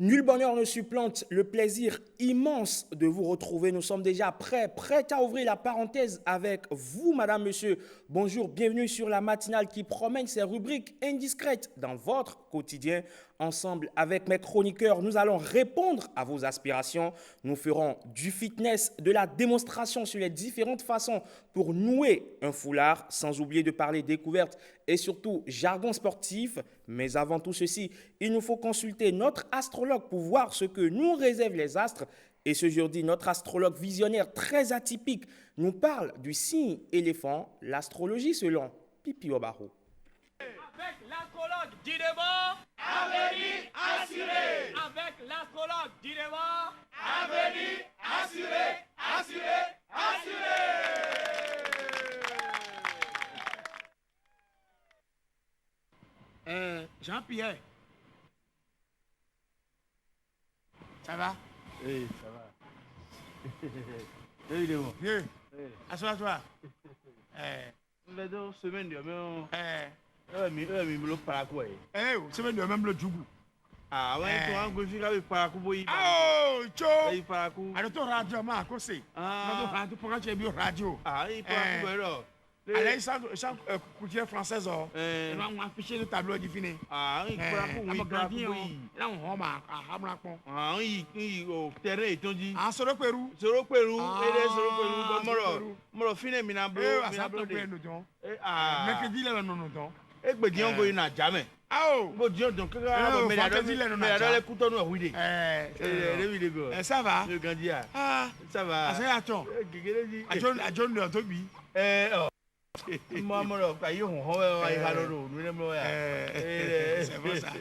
Nul bonheur ne supplante le plaisir immense de vous retrouver. Nous sommes déjà prêts à ouvrir la parenthèse avec vous, madame, monsieur. Bonjour, bienvenue sur la matinale qui promène ses rubriques indiscrètes dans votre quotidien. Ensemble avec mes chroniqueurs, nous allons répondre à vos aspirations. Nous ferons du fitness, de la démonstration sur les différentes façons pour nouer un foulard, sans oublier de parler découverte et surtout jargon sportif. Mais avant tout ceci, il nous faut consulter notre astrologue pour voir ce que nous réservent les astres. Et ce jeudi, notre astrologue visionnaire très atypique nous parle du signe éléphant, l'astrologie selon Pipi Obaro. Avec l'astrologue Dideba, avenir assuré. avec l'astrologue Dideba, Avenir assuré, assuré, assuré. Jean-Pierre. Ça va? Oui, ça va. Évidemment. Vieux. Assois-toi. Mais dans semaine de même, Eh, le paracoua. semaine de même le Djougou. Ah ouais, toi, on peut faire avec paracoua. Oh, Cho! Il paracoua. Alors, ton radio, man, quoi c'est? Ah. Non, radio, pourquoi tu es bien radio? Ah, il paracoua alors. Allez, ça, coutière française, oh. Eh. On va afficher le tableau du fini. Ah, il paracoua, oui, paracoua. Là, on va à Hamlakon. Ah, il au terrain est dit. En solo Pérou. Soro Pérou, Ah, et Soro Pérou, Soro moro, Pérou. moro fine minablo, Eh, ça minablo te plaît, de. nous, donc. Ah, Mercredi, là, non, non. et que Dion go na jamais. Oh! Go Dion donc Eh, mais vendredi, là, non, mais na les couteaux nous oui. Eh, Le vidéo. ça va? Le gandia. Ah, Ça va. c'est à ton. Gégéré dit. À John de Tobi. Oh. Moi moro pa yo hon ho ai ha lo nu le mo ya. C'est bon ça.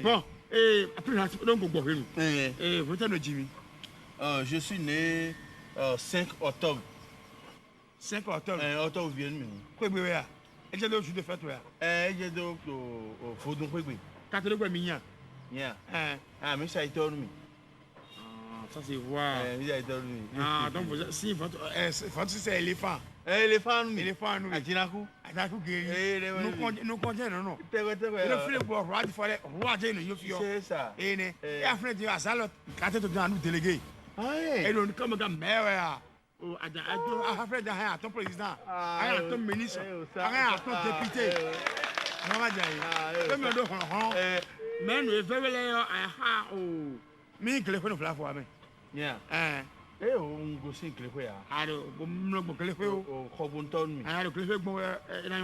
Bon, après, donc, on peut nous. Vous êtes Jimmy. Je suis né 5 octobre. 5 octobre. Octobre vient nous. Quoi, bien, et j'ai d'autres jours de fête, J'ai donc au Fodon Kwekwe. Catholique, quoi, mignon. Yeah. Ah mais ça été nous. Ça, c'est voir. Il a été nous. Ah, donc, si votre c'est éléphant. Éléphant nous. Éléphant, nous. Ajinaku. Attends, Eh, nous comptons, non. Tégé tégé. Le filet pour roi, il fallait roi de nous, C'est ça. et après, tu as ça, quand tu es nous délégué. Ah Et donc, comme un maire, après, à ton président, à ton ministre, à ton député. Comme le dos, mais nous verrons mais que les fois, nous fois, Yeah. On go sing le quoi. alors, nous que les fois, Au Khobon ton mi. alors que les fois, bon,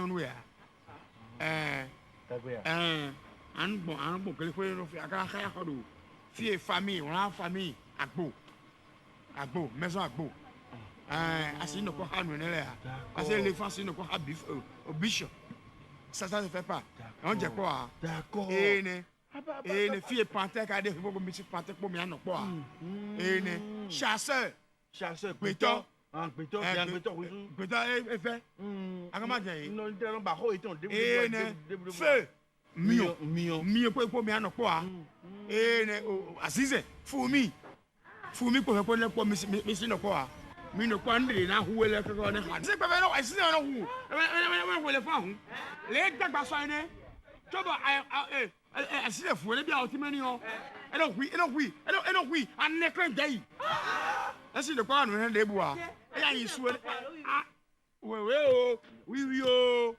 nous, bon, que les fois, nous faisons fille famille, on a famille, Agbo, maison Agbo. Assis ne quoi nous là. Parce que les femmes, si ne quoi bif au biche. Ça se fait pas. On dit quoi? D'accord. Et les filles panthères qui a des beaucoup de panthères pour m'y en quoi. Et les chasseurs, Chasseur Péton. Un péton, bien péton. peut-être fait. À comment dire? Non, non, bah ho étant Et les feu, mieux pour m'y en quoi. Et les assise, fourmi pour répondre à quoi, mais c'est ne quoi. Mais ne quoi, n'a où est le qu'on est. C'est pas vrai, non, c'est un où. Les femmes, les gars, bah, ça n'est. Tu vois, si les fous, les bien, tu m'as dit, et donc oui, un écran d'aïe. Est-ce que quoi, nous avons des bois? Et là, il souhaite. Ah, oui, oh.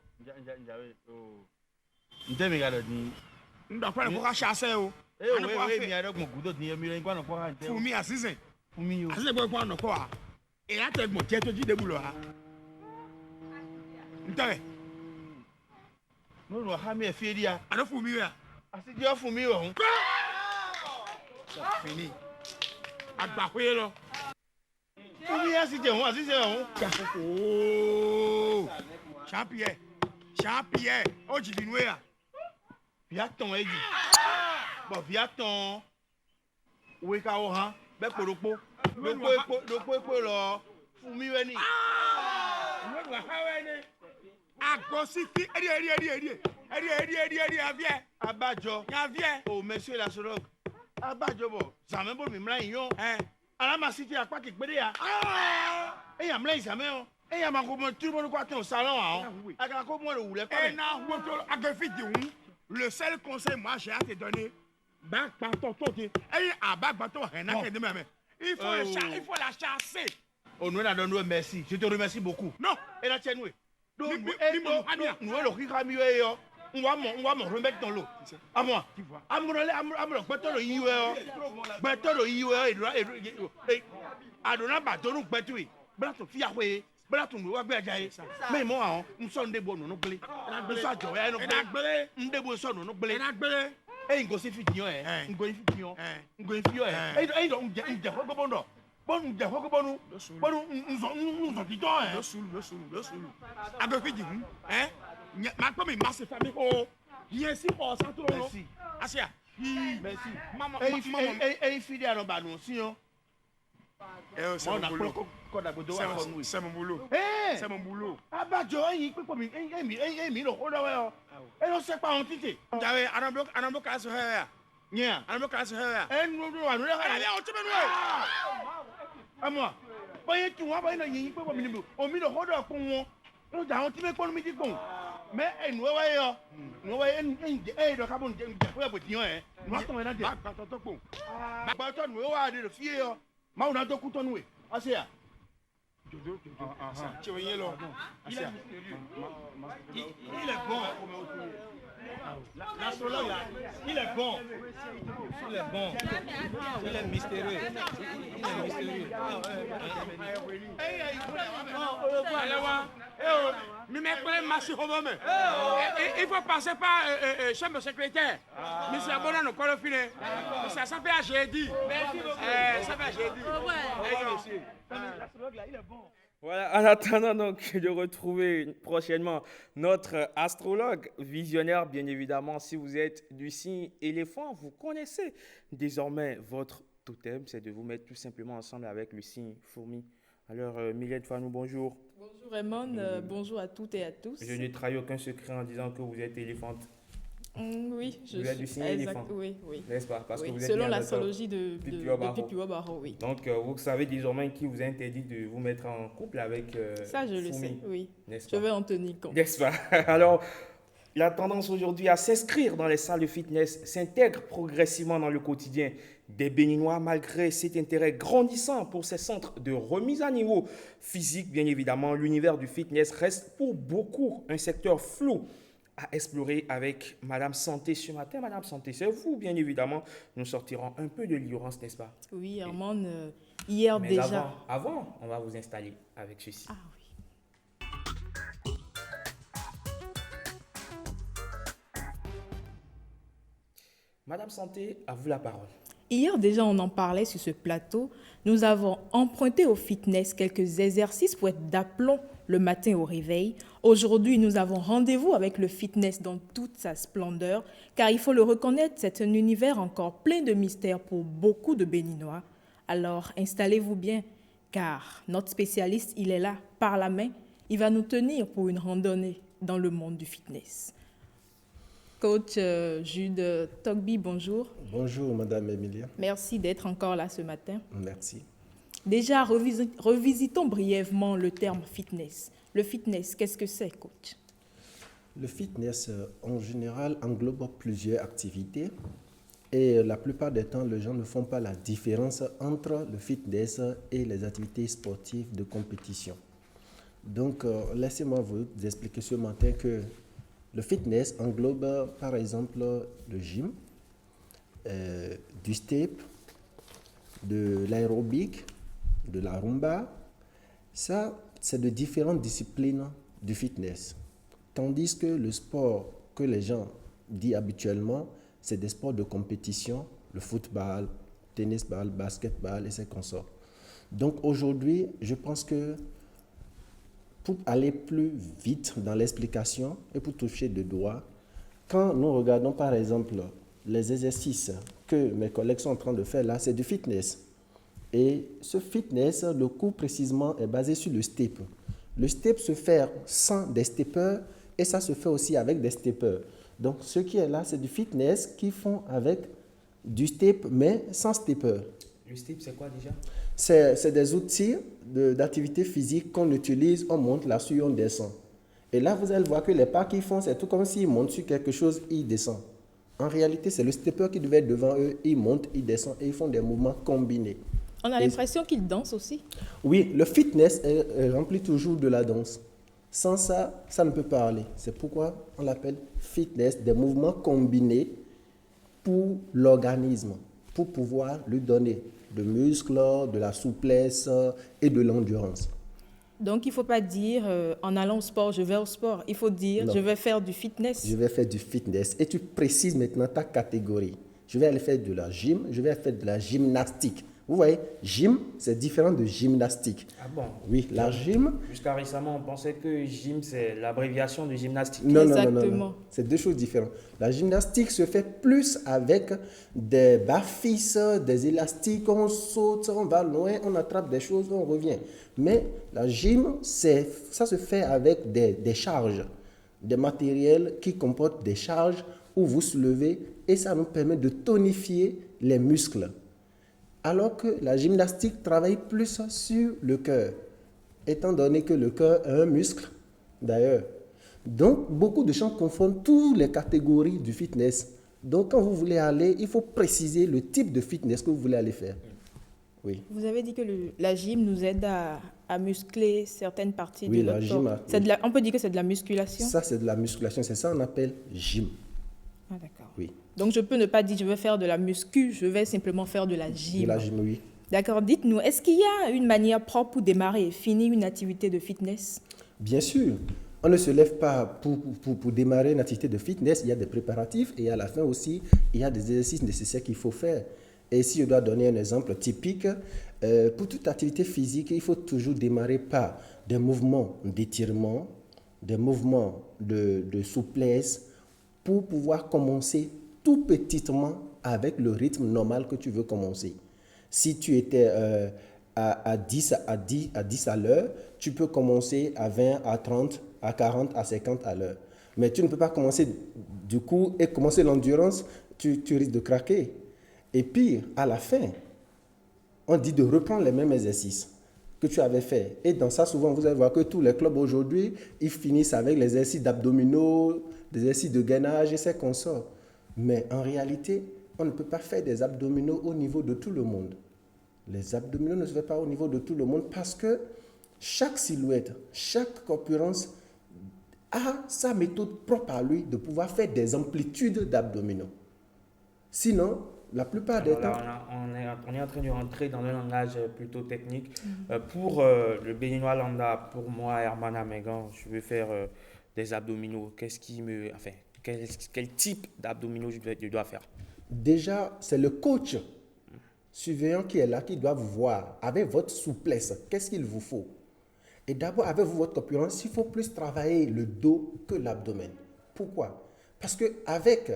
Nte mi gado ni. Nous avons pas chasser, oh. Oui, mi ado mo gudo ni mi ren kwa no kwa nte. Pour moi, assise. Fún mi o. Assise, quoi, non, quoi. Et là, tu es mon tête, tu dis des boulots. Ntale, No no ha mi e fi dia. alors pour moi, Asi di o fún mi o. c'est fini. Agbakoye lo. Fún mi asi je won, asi se won. Oh, Jean-Pierre, oh, tu dis nous, Bi aton eji. Bo bi aton. We ka o han. Be poropo. Lo po lo. Fún mi we ni. Agosifi, edi, avie, Abájọ. avie. Oh monsieur l'astrologue. Abájọ bo. Zaman bo mi mra yin. Alama si ti apa ki pede ya. E ya mra isame o. E ya ma ko mo tu mo ko atan salon a o. Aka ko mo le wule ko. Et na woto agafi di un. Le seul conseil moi j'ai à te donner, Il faut la chasser. Oh, nous, nous, merci. Je te remercie beaucoup. Non. Et la tienne, oui. Donc, nous, on va me remettre dans l'eau. À moi. Mais moi, nous sommes des bons, nous blés. Nous sommes des bons, nous blés. Et nous sommes finis, nous sommes finis, nous sommes finis. Et donc, nous sommes bon, nous sommes bon, nous sommes dit, Avec qui dit, hein? Maintenant, mais masse famille, oh, bien si, oh, ça tout le monde. merci. Asia. Merci. Maman, Et fidèle à nos ballons, sinon. c'est mon boulot. C'est mon boulot. C'est mon boulot. Ah bah, il peut pas me et on sait pas en tité. J'avais un bloc à se faire. Nia. Un bloc à se faire. Et nous, Allez, on te met. à moi. Pas tout, on va y peut pas me on met le rôle à con. Nous avons timé pour me dire bon. Mais nous voyons. Nous voyons le carbone de la boutique. Nous attendons là. Bah, toi, nous avons le fier. Mais on a deux couteaux noués. Assez. Tu veux y aller là? Il est bon. L'astrologue là, il est bon. Il est bon. Il est mystérieux. Il faut passer par chambre secrétaire. Mais c'est abonné au corps fini. Ça fait à jeudi. Ça fait à jeudi. L'astrologue là, il est bon. Voilà, en attendant donc de retrouver prochainement notre astrologue visionnaire, bien évidemment, si vous êtes du signe éléphant, vous connaissez désormais votre totem, c'est de vous mettre tout simplement ensemble avec le signe fourmi. Alors, Mylène Fanou, bonjour. Bonjour Raymond, bonjour à toutes et à tous. Je ne trahis aucun secret en disant que vous êtes éléphante. Oui, vous êtes du signe éléphant. Oui. N'est-ce pas? Parce que vous êtes selon l'astrologie de Pipiwa Baro, oui. Donc, vous savez désormais qui vous a interdit de vous mettre en couple avec ça, je le Fourmi, sais, oui. n'est-ce Je pas? vais en tenir compte. N'est-ce pas? Alors, la tendance aujourd'hui à s'inscrire dans les salles de fitness s'intègre progressivement dans le quotidien des Béninois, malgré cet intérêt grandissant pour ces centres de remise à niveau physique. Bien évidemment, l'univers du fitness reste pour beaucoup un secteur flou à explorer avec Madame Santé ce matin. Madame Santé, c'est vous, bien évidemment. Nous sortirons un peu de l'ignorance, n'est-ce pas? Oui, Armand, hier Mais déjà... avant, on va vous installer avec ceci. Ah oui. Madame Santé, à vous la parole. Hier déjà, on en parlait sur ce plateau. Nous avons emprunté au fitness quelques exercices pour être d'aplomb le matin au réveil. Aujourd'hui, nous avons rendez-vous avec le fitness dans toute sa splendeur, car il faut le reconnaître, c'est un univers encore plein de mystères pour beaucoup de Béninois. Alors, installez-vous bien, car notre spécialiste, il est là, par la main. Il va nous tenir pour une randonnée dans le monde du fitness. Coach Jude Togbi, bonjour. Bonjour, Madame Emilia. Merci d'être encore là ce matin. Merci. Déjà, revisitons brièvement le terme fitness. Le fitness, qu'est-ce que c'est, coach? Le fitness, en général, englobe plusieurs activités et la plupart des temps, les gens ne font pas la différence entre le fitness et les activités sportives de compétition. Donc, laissez-moi vous expliquer ce matin que le fitness englobe, par exemple, le gym, du step, de l'aérobic, de la rumba. Ça, c'est de différentes disciplines du fitness. Tandis que le sport que les gens disent habituellement, c'est des sports de compétition, le football, tennis-ball, basketball et ses consorts. Donc aujourd'hui, je pense que pour aller plus vite dans l'explication et pour toucher de doigt, quand nous regardons par exemple les exercices que mes collègues sont en train de faire là, c'est du fitness. Et ce fitness, le cours précisément est basé sur le step. Le step se fait sans des steppers et ça se fait aussi avec des steppers. Donc ce qui est là, c'est du fitness qu'ils font avec du step mais sans stepper. Le step, c'est quoi déjà? C'est des outils d'activité physique qu'on utilise, on monte là-dessus, on descend. Et là, vous allez voir que les pas qu'ils font, c'est tout comme s'ils montent sur quelque chose, ils descendent. En réalité, c'est le stepper qui devait être devant eux. Ils montent, ils descendent et ils font des mouvements combinés. On a Et- l'impression qu'ils dansent aussi. Oui, le fitness est rempli toujours de la danse. Sans ça, ça ne peut pas aller. C'est pourquoi on l'appelle fitness, des mouvements combinés pour l'organisme, pour pouvoir lui donner de muscles, de la souplesse et de l'endurance. Donc, il ne faut pas dire en allant au sport, je vais au sport. Il faut dire Non. je vais faire du fitness. Je vais faire du fitness et tu précises maintenant ta catégorie. Je vais aller faire de la gym, je vais faire de la gymnastique. Vous voyez, gym, c'est différent de gymnastique. Ah bon? Oui, la gym, Jusqu'à récemment, on pensait que gym, c'est l'abréviation de gymnastique. non, non, non, Exactement. non. C'est deux choses différentes. La gymnastique se fait plus avec des barres-fixes, des élastiques, on saute, on va loin, on attrape des choses, on revient. Mais la gym, ça se fait avec des charges, des matériels qui comportent des charges où vous soulevez et ça nous permet de tonifier les muscles. Alors que la gymnastique travaille plus sur le cœur, étant donné que le cœur est un muscle, d'ailleurs. Donc, beaucoup de gens confondent toutes les catégories du fitness. Donc, quand vous voulez aller, il faut préciser le type de fitness que vous voulez aller faire. Oui. Vous avez dit que la gym nous aide à muscler certaines parties Oui, de la notre gym corps. On peut dire que c'est de la musculation. Ça, c'est de la musculation. C'est ça qu'on appelle gym. Ah, d'accord. Oui. Donc, je peux ne pas dire je vais faire de la muscu, je vais simplement faire de la gym. De la gym, oui. D'accord. Dites-nous, est-ce qu'il y a une manière propre pour démarrer et finir une activité de fitness? Bien sûr. On ne se lève pas pour démarrer une activité de fitness. Il y a des préparatifs et à la fin aussi, il y a des exercices nécessaires qu'il faut faire. Et si je dois donner un exemple typique, pour toute activité physique, il faut toujours démarrer par des mouvements d'étirement, des mouvements de souplesse pour pouvoir commencer tout petitement avec le rythme normal que tu veux commencer. Si tu étais à 10 à l'heure, tu peux commencer à 20, à 30, à 40, à 50 à l'heure. Mais tu ne peux pas commencer du coup et commencer l'endurance, tu risques de craquer. Et pire, à la fin, on dit de reprendre les mêmes exercices que tu avais fait. Et dans ça, souvent, vous allez voir que tous les clubs aujourd'hui, ils finissent avec les exercices d'abdominaux, des exercices de gainage et c'est qu'on sort. Mais en réalité, on ne peut pas faire des abdominaux au niveau de tout le monde. Les abdominaux ne se font pas au niveau de tout le monde parce que chaque silhouette, chaque corpulence a sa méthode propre à lui de pouvoir faire des amplitudes d'abdominaux. Sinon, la plupart des Alors temps... là, on est en train de rentrer dans un langage plutôt technique. Pour le béninois lambda, pour moi, Hermana Megan, je veux faire des abdominaux. Quel type d'abdominaux je dois faire? Déjà, c'est le coach surveillant qui est là, qui doit vous voir avec votre souplesse. Qu'est-ce qu'il vous faut? Et d'abord, avec votre corpulence, il faut plus travailler le dos que l'abdomen. Pourquoi? Parce qu'avec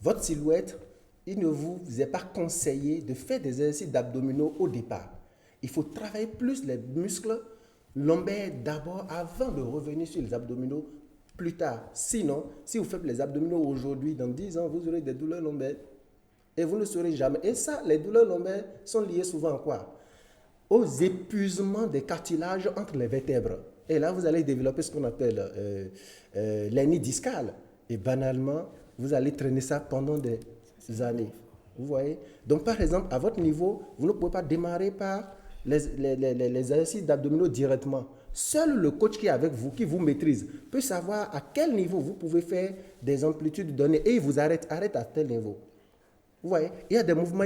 votre silhouette, il ne vous est pas conseillé de faire des exercices d'abdominaux au départ. Il faut travailler plus les muscles lombaires d'abord avant de revenir sur les abdominaux plus tard. Sinon, si vous faites les abdominaux aujourd'hui, dans 10 ans, vous aurez des douleurs lombaires. Et vous ne saurez jamais. Et ça, les douleurs lombaires sont liées souvent à quoi? Aux épuisements des cartilages entre les vertèbres. Et là, vous allez développer ce qu'on appelle l'hernie discale. Et banalement, vous allez traîner ça pendant des années. Vous voyez? Donc, par exemple, à votre niveau, vous ne pouvez pas démarrer par les exercices d'abdominaux directement. Seul le coach qui est avec vous, qui vous maîtrise, peut savoir à quel niveau vous pouvez faire des amplitudes données et il vous arrête à tel niveau. Vous voyez, il y a des mouvements,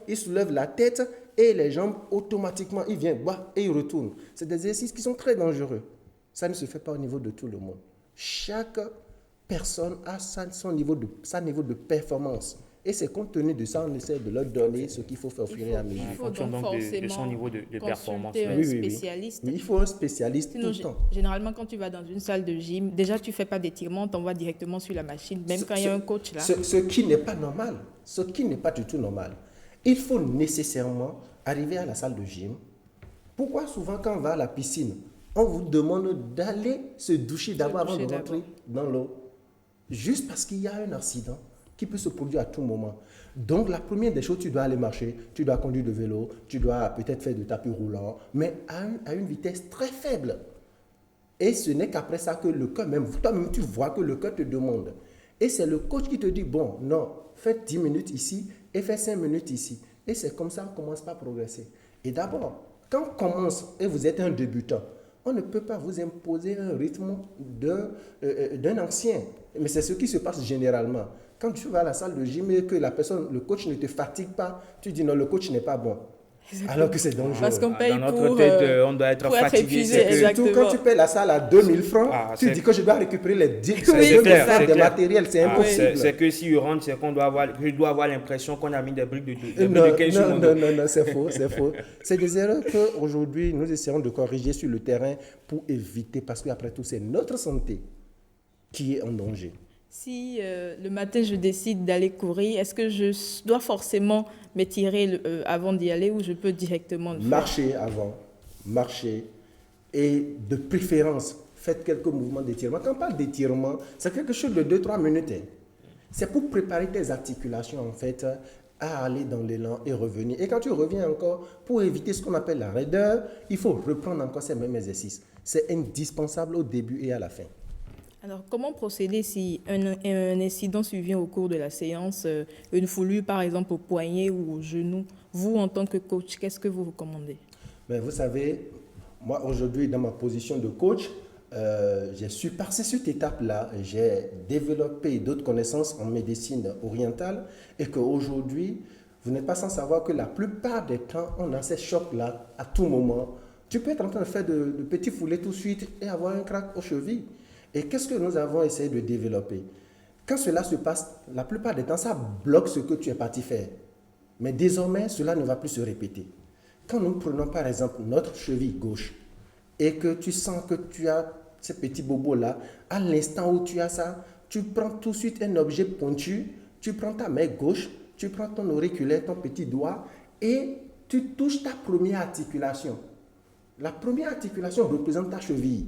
ils soulèvent la tête et les jambes, automatiquement, ils viennent et ils retournent. C'est des exercices qui sont très dangereux. Ça ne se fait pas au niveau de tout le monde. Chaque personne a son niveau de performance. Et c'est compte tenu de ça, on essaie de leur donner ce qu'il faut faire au fur et à mesure. Il faut fonction donc donc de forcément son niveau de performance. consulter un Oui, oui, oui. spécialiste. Oui, il faut un spécialiste Sinon, tout le temps. généralement, quand tu vas dans une salle de gym, déjà, tu ne fais pas d'étirement, on t'envoie directement sur la machine, même quand il y a un coach là. Ce qui n'est pas normal, ce qui n'est pas du tout normal. Il faut nécessairement arriver à la salle de gym. Pourquoi souvent quand on va à la piscine, on vous demande d'aller se doucher d'abord avant de doucher rentrer dans l'eau? Juste parce qu'il y a un accident qui peut se produire à tout moment. Donc la première des choses, tu dois aller marcher, tu dois conduire le vélo, tu dois peut-être faire du tapis roulant, mais à une vitesse très faible. Et ce n'est qu'après ça que le cœur, même toi-même, tu vois que le cœur te demande. Et c'est le coach qui te dit, bon, non, faites 10 minutes ici et faites 5 minutes ici. Et c'est comme ça qu'on commence par progresser. Et d'abord, quand on commence et vous êtes un débutant, on ne peut pas vous imposer un rythme d'un ancien. Mais c'est ce qui se passe généralement. Quand tu vas à la salle de gym et que le coach ne te fatigue pas, tu dis non, le coach n'est pas bon. Alors que c'est dangereux. Parce qu'on paye Dans pour, notre tête, on doit être pour être fatigué. épuisé, Et surtout exactement. quand tu payes la salle à 2000 francs, tu dis que je dois récupérer les 10 Oui, c'est clair, francs de clair. matériel, c'est impossible. C'est que si je rentre, c'est qu'on doit avoir, je dois avoir l'impression qu'on a mis des briques de Non, 15 sur mon dos. non, c'est faux, c'est faux. C'est des erreurs qu'aujourd'hui, nous essayons de corriger sur le terrain pour éviter, parce qu'après tout, c'est notre santé qui est en danger. Si le matin je décide d'aller courir, est-ce que je dois forcément m'étirer avant d'y aller ou je peux directement le faire? Marchez avant, marchez, et de préférence, faites quelques mouvements d'étirement. Quand on parle d'étirement, c'est quelque chose de 2-3 minutes. Hein. C'est pour préparer tes articulations, en fait, à aller dans l'élan et revenir. Et quand tu reviens encore, pour éviter ce qu'on appelle la raideur, il faut reprendre encore ces mêmes exercices. C'est indispensable au début et à la fin. Alors, comment procéder si un incident survient au cours de la séance, une foulure par exemple au poignet ou au genou? Vous, en tant que coach, qu'est-ce que vous recommandez? Mais vous savez, moi aujourd'hui, dans ma position de coach, j'ai su passer cette étape-là. J'ai développé d'autres connaissances en médecine orientale et qu'aujourd'hui, vous n'êtes pas sans savoir que la plupart des temps, on a ces chocs-là à tout moment. Tu peux être en train de faire de petits foulées tout de suite et avoir un crack aux chevilles. Et qu'est-ce que nous avons essayé de développer? Quand cela se passe, la plupart des temps, ça bloque ce que tu es parti faire. Mais désormais, cela ne va plus se répéter. Quand nous prenons par exemple notre cheville gauche et que tu sens que tu as ces petits bobos-là, à l'instant où tu as ça, tu prends tout de suite un objet pointu, tu prends ta main gauche, tu prends ton auriculaire, ton petit doigt et tu touches ta première articulation. La première articulation représente ta cheville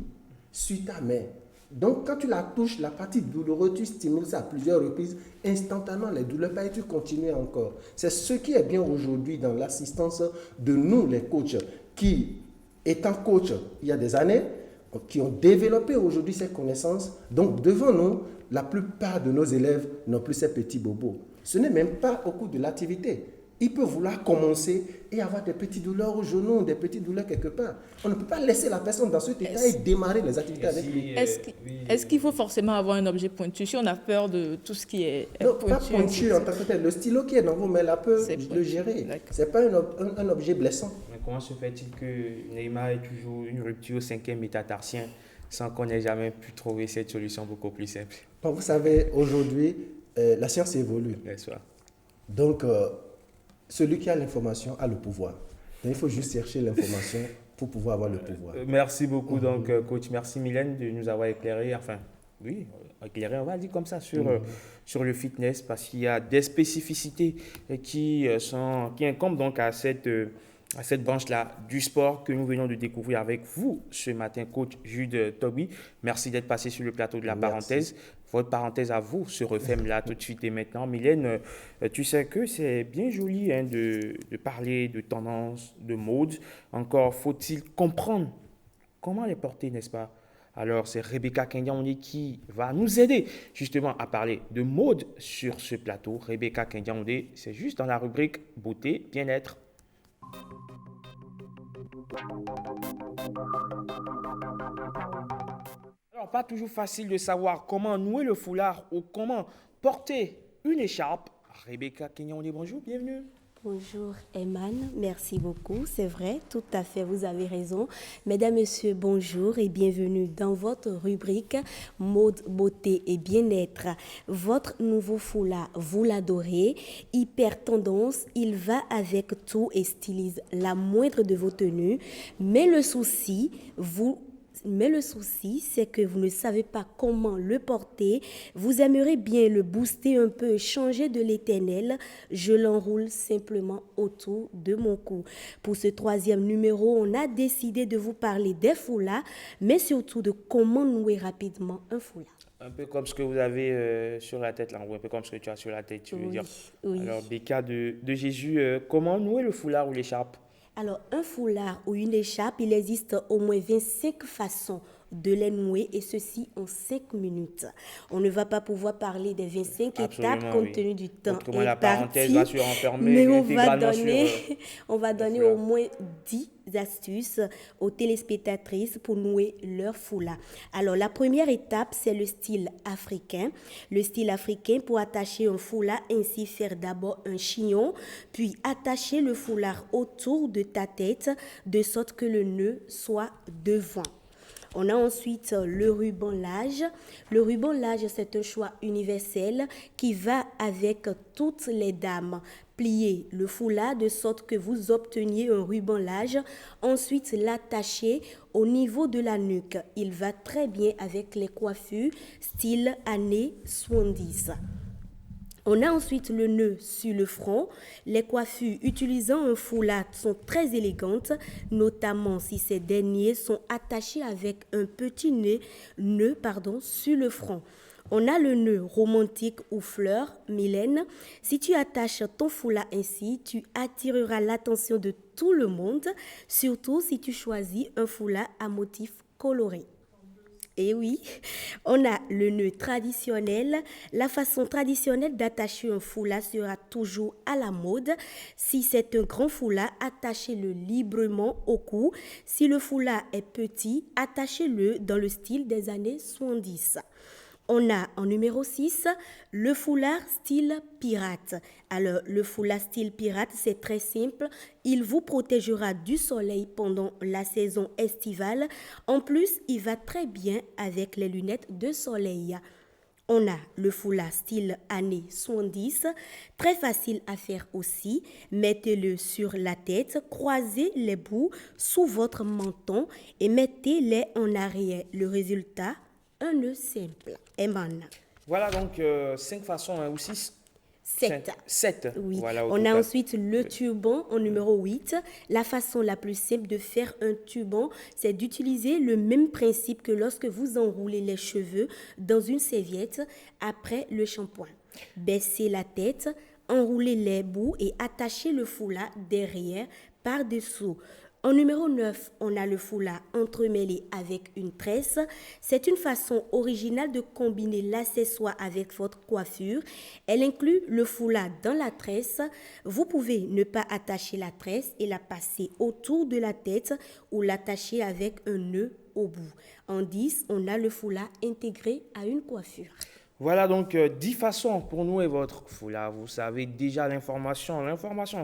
sur ta main. Donc, quand tu la touches, la partie douloureuse, tu stimules ça à plusieurs reprises, instantanément, les douleurs passent et tu continues encore. C'est ce qui est bien aujourd'hui dans l'assistance de nous, les coachs, qui, étant coach il y a des années, qui ont développé aujourd'hui ces connaissances. Donc, devant nous, la plupart de nos élèves n'ont plus ces petits bobos. Ce n'est même pas au cours de l'activité. Il peut vouloir commencer et avoir des petites douleurs au genou, des petites douleurs quelque part. On ne peut pas laisser la personne dans cet état et démarrer les activités avec lui. Est-ce qu'il faut forcément avoir un objet pointu si on a peur de tout ce qui est Non, pointu? pas pointu en tant que tel. Le stylo qui est dans vos mains là peut C'est le pointu. gérer. D'accord. Ce n'est pas un objet blessant. Mais comment se fait-il que Neymar ait toujours une rupture au 5e métatarsien sans qu'on ait jamais pu trouver cette solution beaucoup plus simple? Bon, vous savez, aujourd'hui, la science évolue. N'est-ce pas? Donc, celui qui a l'information a le pouvoir. Donc, il faut juste chercher l'information pour pouvoir avoir le pouvoir. Merci beaucoup, donc, coach. Merci, Mylène, de nous avoir éclairé. Enfin, oui, éclairé, on va dire comme ça, sur le fitness, parce qu'il y a des spécificités qui incombent donc à cette branche-là du sport que nous venons de découvrir avec vous ce matin, coach Jude Toby. Merci d'être passé sur le plateau de la parenthèse. Votre parenthèse à vous se referme là tout de suite et maintenant. Mylène, tu sais que c'est bien joli hein, de parler de tendance, de mode. Encore faut-il comprendre comment les porter, n'est-ce pas? Alors, c'est Rebecca Kendiaoundé qui va nous aider justement à parler de mode sur ce plateau. Rebecca Kendiaoundé, c'est juste dans la rubrique beauté, bien-être. Alors, pas toujours facile de savoir comment nouer le foulard ou comment porter une écharpe. Rebecca Kendiaoundé, bonjour, bienvenue. Bonjour Eman, merci beaucoup. C'est vrai, tout à fait, vous avez raison. Mesdames, Messieurs, bonjour et bienvenue dans votre rubrique Mode, beauté et bien-être. Votre nouveau foulard, vous l'adorez. Hyper tendance, il va avec tout et stylise la moindre de vos tenues. Mais le souci, c'est que vous ne savez pas comment le porter. Vous aimeriez bien le booster un peu, changer de l'éternel. Je l'enroule simplement autour de mon cou. Pour ce 3e numéro, on a décidé de vous parler des foulards, mais surtout de comment nouer rapidement un foulard. Un peu comme ce que vous avez sur la tête, là, ou un peu comme ce que tu as sur la tête, tu veux dire. Oui. Alors, Becca de Jésus, comment nouer le foulard ou l'écharpe? Alors, un foulard ou une écharpe, il existe au moins 25 façons de les nouer et ceci en 5 minutes. On ne va pas pouvoir parler des 25 Absolument, étapes compte oui. tenu du temps Autrement, la parenthèse imparti, va se renfermer mais intégralement sur, on va donner foulard. au moins 10 astuces aux téléspectatrices pour nouer leur foulard. Alors, la première étape, c'est le style africain. Le style africain, pour attacher un foulard, ainsi faire d'abord un chignon, puis attacher le foulard autour de ta tête, de sorte que le nœud soit devant. On a ensuite le ruban large. Le ruban large, c'est un choix universel qui va avec toutes les dames. Pliez le foulard de sorte que vous obteniez un ruban large. Ensuite, l'attacher au niveau de la nuque. Il va très bien avec les coiffures style années 70. On a ensuite le nœud sur le front. Les coiffures utilisant un foulard sont très élégantes, notamment si ces derniers sont attachés avec un petit nœud sur le front. On a le nœud romantique ou fleur, Mylène. Si tu attaches ton foulard ainsi, tu attireras l'attention de tout le monde, surtout si tu choisis un foulard à motif coloré. Et oui, on a le nœud traditionnel. La façon traditionnelle d'attacher un foulard sera toujours à la mode. Si c'est un grand foulard, attachez-le librement au cou. Si le foulard est petit, attachez-le dans le style des années 70. On a en numéro 6 le foulard style pirate. Alors, le foulard style pirate, c'est très simple. Il vous protégera du soleil pendant la saison estivale. En plus, il va très bien avec les lunettes de soleil. On a le foulard style années 70, très facile à faire aussi. Mettez-le sur la tête, croisez les bouts sous votre menton et mettez-les en arrière. Le résultat, un nœud simple. Eman. Voilà donc 5 façons, ou 6. 7. Oui. Voilà, on a ensuite le turban en numéro 8. La façon la plus simple de faire un turban, c'est d'utiliser le même principe que lorsque vous enroulez les cheveux dans une serviette après le shampoing. Baissez la tête, enroulez les bouts et attachez le foulard derrière par-dessous. En numéro 9, on a le foulard entremêlé avec une tresse. C'est une façon originale de combiner l'accessoire avec votre coiffure. Elle inclut le foulard dans la tresse. Vous pouvez ne pas attacher la tresse et la passer autour de la tête ou l'attacher avec un nœud au bout. En 10, on a le foulard intégré à une coiffure. Voilà donc 10 façons pour nouer votre foulard. Vous savez déjà l'information,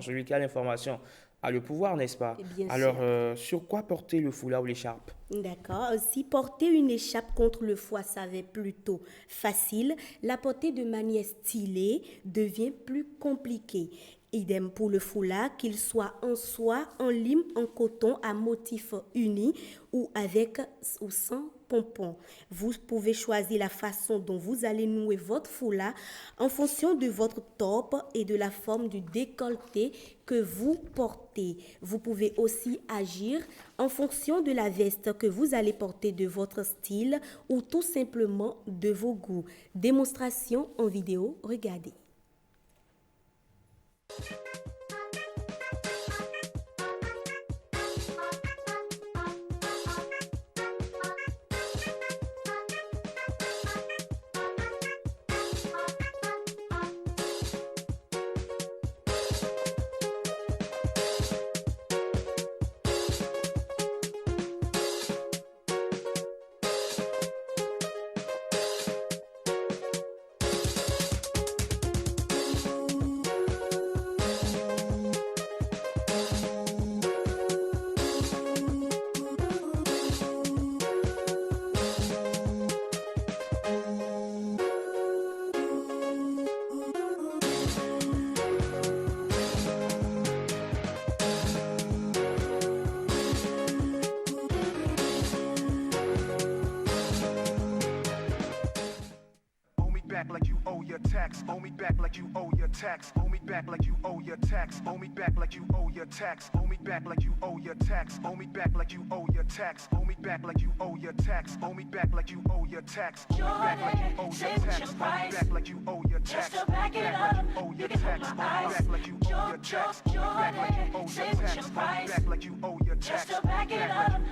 celui qui a l'information a le pouvoir, n'est-ce pas? Alors, sur quoi porter le foulard ou l'écharpe? D'accord. Si porter une écharpe contre le foie s'avère plutôt facile, la porter de manière stylée devient plus compliqué. Idem pour le foulard, qu'il soit en soie, en lime, en coton à motif uni ou avec ou sans pompon. Vous pouvez choisir la façon dont vous allez nouer votre foulard en fonction de votre torpe et de la forme du décolleté que vous portez. Vous pouvez aussi agir en fonction de la veste que vous allez porter, de votre style ou tout simplement de vos goûts. Démonstration en vidéo, regardez. Owe me back like you owe your tax. Owe me back like you owe your your tax. Owe me back like you owe your tax. Owe me back like you owe your tax. Owe me back like you owe your tax. Owe me back like you owe your tax. Owe me back like you owe your tax. Owe me back like you owe your tax. Owe me back like you owe your tax. Owe me back like you owe your tax. Owe me back like you owe your tax. Owe me back like you owe your tax. Owe me back like you owe your tax. Owe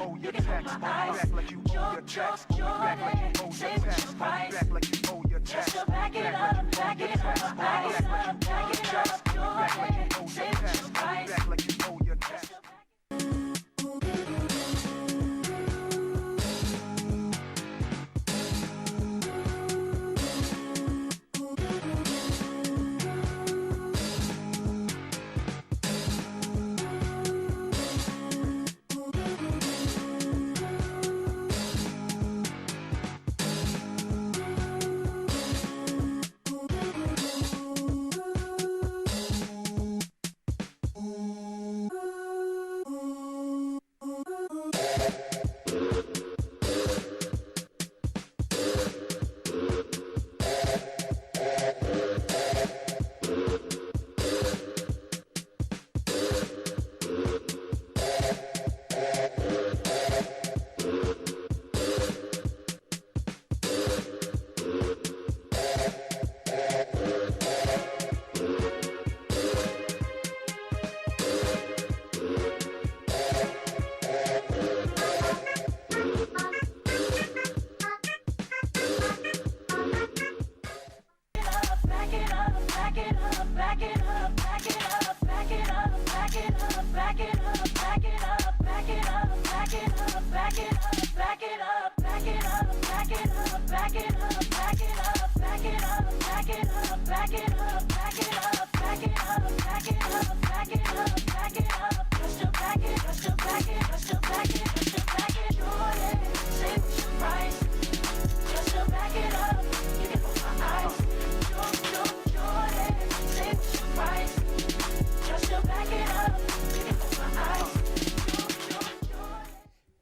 me back like you owe your tax. Owe me back like you owe your tax. Owe me back like you owe your tax. Owe me back like you owe your tax. Owe me back like you owe your tax. Back it up, back it up, back it up, back it up. Back like you owe your tax. Back like you owe your tax.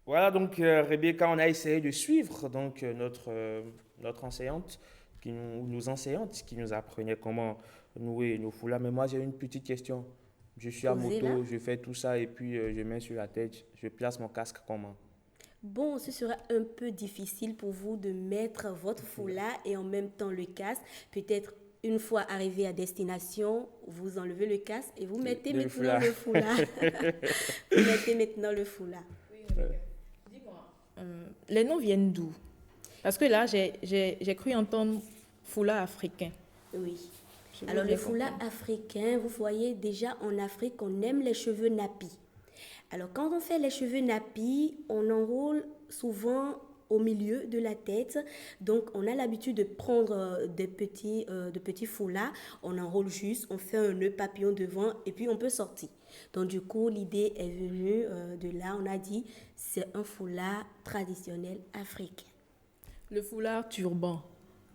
Voilà, donc Rebecca, on a essayé de suivre donc, notre enseignante, nos enseignantes qui nous apprenaient comment nouer nos foulards. Mais moi, j'ai une petite question. Je suis à moto, je fais tout ça et puis je mets sur la tête, je place mon casque comment? Bon, ce sera un peu difficile pour vous de mettre votre foulard et en même temps le casque. Peut-être une fois arrivé à destination, vous enlevez le casque et vous mettez maintenant le foulard. Vous mettez maintenant le foulard. Dis-moi, les noms viennent d'où? Parce que là, j'ai cru entendre foulard africain. Oui. Alors, le foulard africain, vous voyez, déjà en Afrique, on aime les cheveux nappies. Alors, quand on fait les cheveux nappies, on enroule souvent au milieu de la tête. Donc, on a l'habitude de prendre de petits foulards. On enroule juste, on fait un nœud papillon devant et puis on peut sortir. Donc, du coup, l'idée est venue de là. On a dit, c'est un foulard traditionnel africain. Le foulard turban.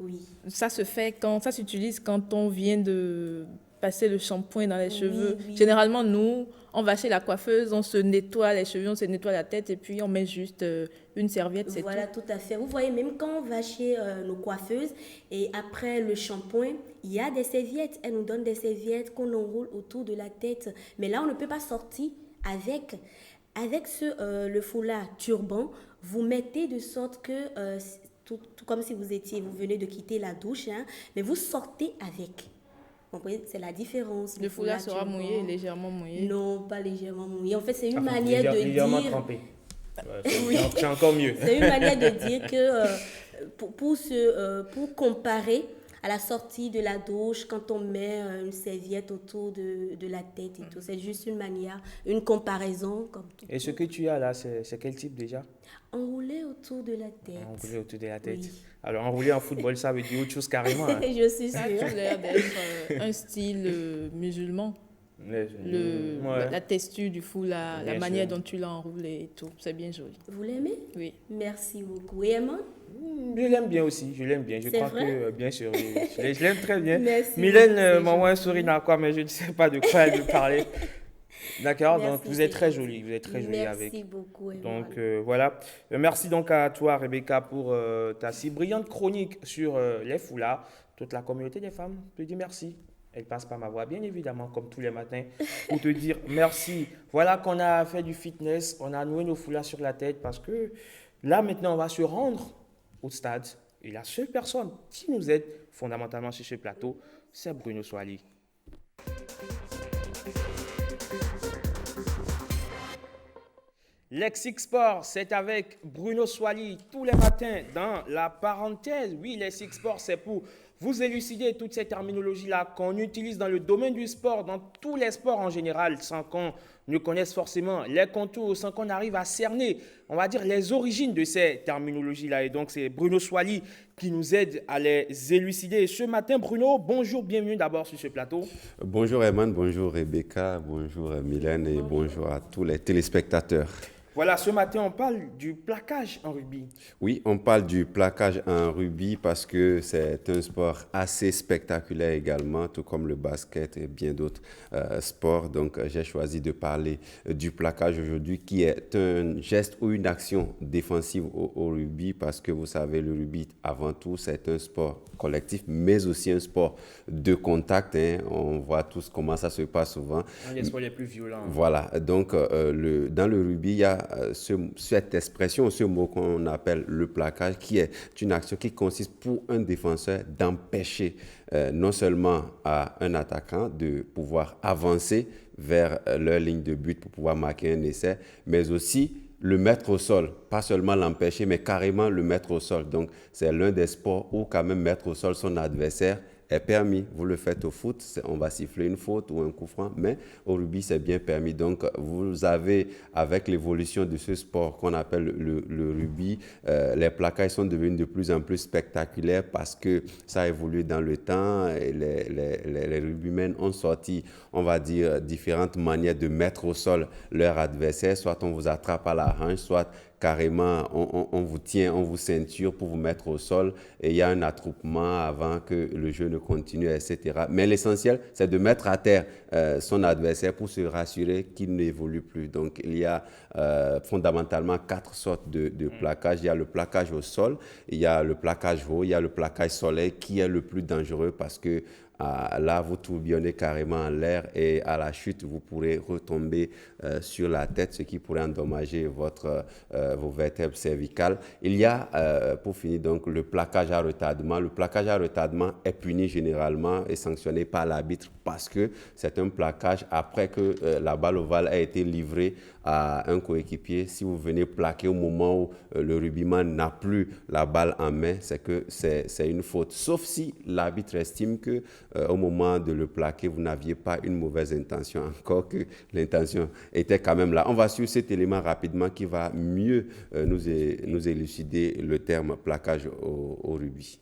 Oui. Ça se fait ça s'utilise quand on vient de passer le shampoing dans les cheveux. Oui. Généralement, nous, on va chez la coiffeuse, on se nettoie les cheveux, on se nettoie la tête et puis on met juste une serviette, c'est tout. Voilà, tout à fait. Vous voyez, même quand on va chez nos coiffeuses et après le shampoing, il y a des serviettes. Elles nous donnent des serviettes qu'on enroule autour de la tête. Mais là, on ne peut pas sortir avec le foulard turban. Vous mettez de sorte que... Tout comme si vous venez de quitter la douche, hein, mais vous sortez avec. Vous comprenez, c'est la différence. Le foulard sera mouillé, légèrement mouillé? Non, pas légèrement mouillé. En fait, c'est une manière de légèrement dire... trempé. Ouais, c'est encore mieux. C'est une manière de dire que pour comparer à la sortie de la douche, quand on met une serviette autour de la tête et tout, c'est juste une manière, une comparaison. Comme tout. Et ce que tu as là, c'est quel type déjà? Enroulé autour de la tête. Enroulé autour de la tête. Oui. Alors, enroulé en football, ça veut dire autre chose carrément. Hein. Je suis Ça a sûre. l'air d'être un style musulman. La texture du foulard, la manière dont tu l'as enroulé et tout, c'est bien joli. Vous l'aimez? Oui. Merci beaucoup. Et Emma? Je l'aime bien aussi, je l'aime bien. Je crois vrai? que, bien sûr, je l'aime très bien. Merci. Mylène m'envoie un sourire à quoi, mais je ne sais pas de quoi elle veut parler. D'accord, donc vous êtes très jolie, avec. Merci beaucoup. Emma. Donc voilà. Merci donc à toi, Rebecca, pour ta si brillante chronique sur les foulards. Toute la communauté des femmes te dit merci. Elle passe par ma voix, bien évidemment, comme tous les matins, pour te dire merci. Voilà qu'on a fait du fitness, on a noué nos foulards sur la tête parce que là, maintenant, on va se rendre au stade. Et la seule personne qui nous aide fondamentalement sur ce plateau, c'est Bruno Swali. Lexique Sport, c'est avec Bruno Swali tous les matins dans la parenthèse. Oui, Lexique Sport, c'est pour vous élucider toutes ces terminologies-là qu'on utilise dans le domaine du sport, dans tous les sports en général, sans qu'on ne connaisse forcément les contours, sans qu'on arrive à cerner, on va dire, les origines de ces terminologies-là. Et donc, c'est Bruno Swali qui nous aide à les élucider. Ce matin, Bruno, bonjour, bienvenue d'abord sur ce plateau. Bonjour Eman, bonjour Rebecca, bonjour Mylène et bonjour à tous les téléspectateurs. Voilà, ce matin, on parle du plaquage en rugby. Oui, on parle du plaquage en rugby parce que c'est un sport assez spectaculaire également, tout comme le basket et bien d'autres sports. Donc, j'ai choisi de parler du plaquage aujourd'hui, qui est un geste ou une action défensive au rugby parce que vous savez, le rugby, avant tout, c'est un sport collectif, mais aussi un sport de contact. Hein. On voit tous comment ça se passe souvent. Un des sports les plus violents. Voilà, donc dans le rugby, il y a cette expression, ce mot qu'on appelle le plaquage, qui est une action qui consiste pour un défenseur d'empêcher non seulement à un attaquant de pouvoir avancer vers leur ligne de but pour pouvoir marquer un essai, mais aussi le mettre au sol, pas seulement l'empêcher, mais carrément le mettre au sol. Donc, c'est l'un des sports où quand même mettre au sol son adversaire est permis. Vous le faites au foot, on va siffler une faute ou un coup franc, mais au rugby, c'est bien permis. Donc, vous avez, avec l'évolution de ce sport qu'on appelle le rugby, les plaquages sont devenus de plus en plus spectaculaires parce que ça a évolué dans le temps. Et les rugbymen ont sorti, on va dire, différentes manières de mettre au sol leur adversaire. Soit on vous attrape à la hanche, soit carrément, on vous tient, on vous ceinture pour vous mettre au sol et il y a un attroupement avant que le jeu ne continue, etc. Mais l'essentiel, c'est de mettre à terre son adversaire pour se rassurer qu'il n'évolue plus. Donc, il y a fondamentalement 4 sortes de plaquage. Il y a le plaquage au sol, il y a le plaquage haut, il y a le plaquage soleil qui est le plus dangereux parce que là, vous tourbillonnez carrément en l'air et à la chute, vous pourrez retomber sur la tête, ce qui pourrait endommager vos vertèbres cervicales. Il y a, pour finir, donc, le plaquage à retardement. Le plaquage à retardement est puni généralement et sanctionné par l'arbitre parce que c'est un plaquage après que la balle ovale a été livrée à un coéquipier. Si vous venez plaquer au moment où le rugbyman n'a plus la balle en main, c'est que c'est une faute. Sauf si l'arbitre estime que au moment de le plaquer, vous n'aviez pas une mauvaise intention, encore que l'intention était quand même là. On va suivre cet élément rapidement qui va mieux nous élucider le terme plaquage au rugby.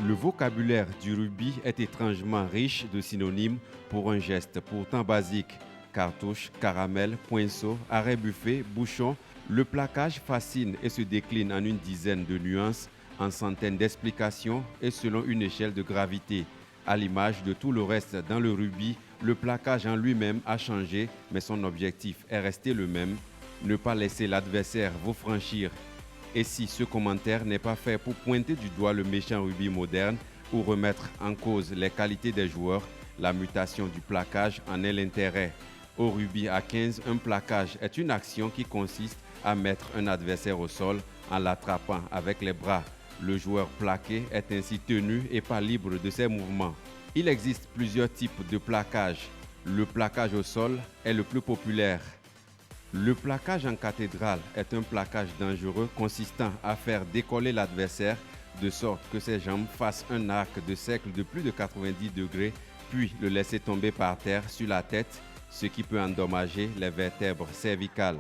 Le vocabulaire du rugby est étrangement riche de synonymes pour un geste pourtant basique. Cartouche, caramel, poinceau, arrêt buffet, bouchon. Le plaquage fascine et se décline en une dizaine de nuances, en centaines d'explications et selon une échelle de gravité. À l'image de tout le reste dans le rugby, le plaquage en lui-même a changé, mais son objectif est resté le même, ne pas laisser l'adversaire vous franchir. Et si ce commentaire n'est pas fait pour pointer du doigt le méchant rugby moderne ou remettre en cause les qualités des joueurs, la mutation du plaquage en est l'intérêt. Au rugby à 15, un plaquage est une action qui consiste à mettre un adversaire au sol en l'attrapant avec les bras. Le joueur plaqué est ainsi tenu et pas libre de ses mouvements. Il existe plusieurs types de plaquage. Le plaquage au sol est le plus populaire. Le plaquage en cathédrale est un plaquage dangereux consistant à faire décoller l'adversaire de sorte que ses jambes fassent un arc de cercle de plus de 90 degrés, puis le laisser tomber par terre sur la tête, ce qui peut endommager les vertèbres cervicales.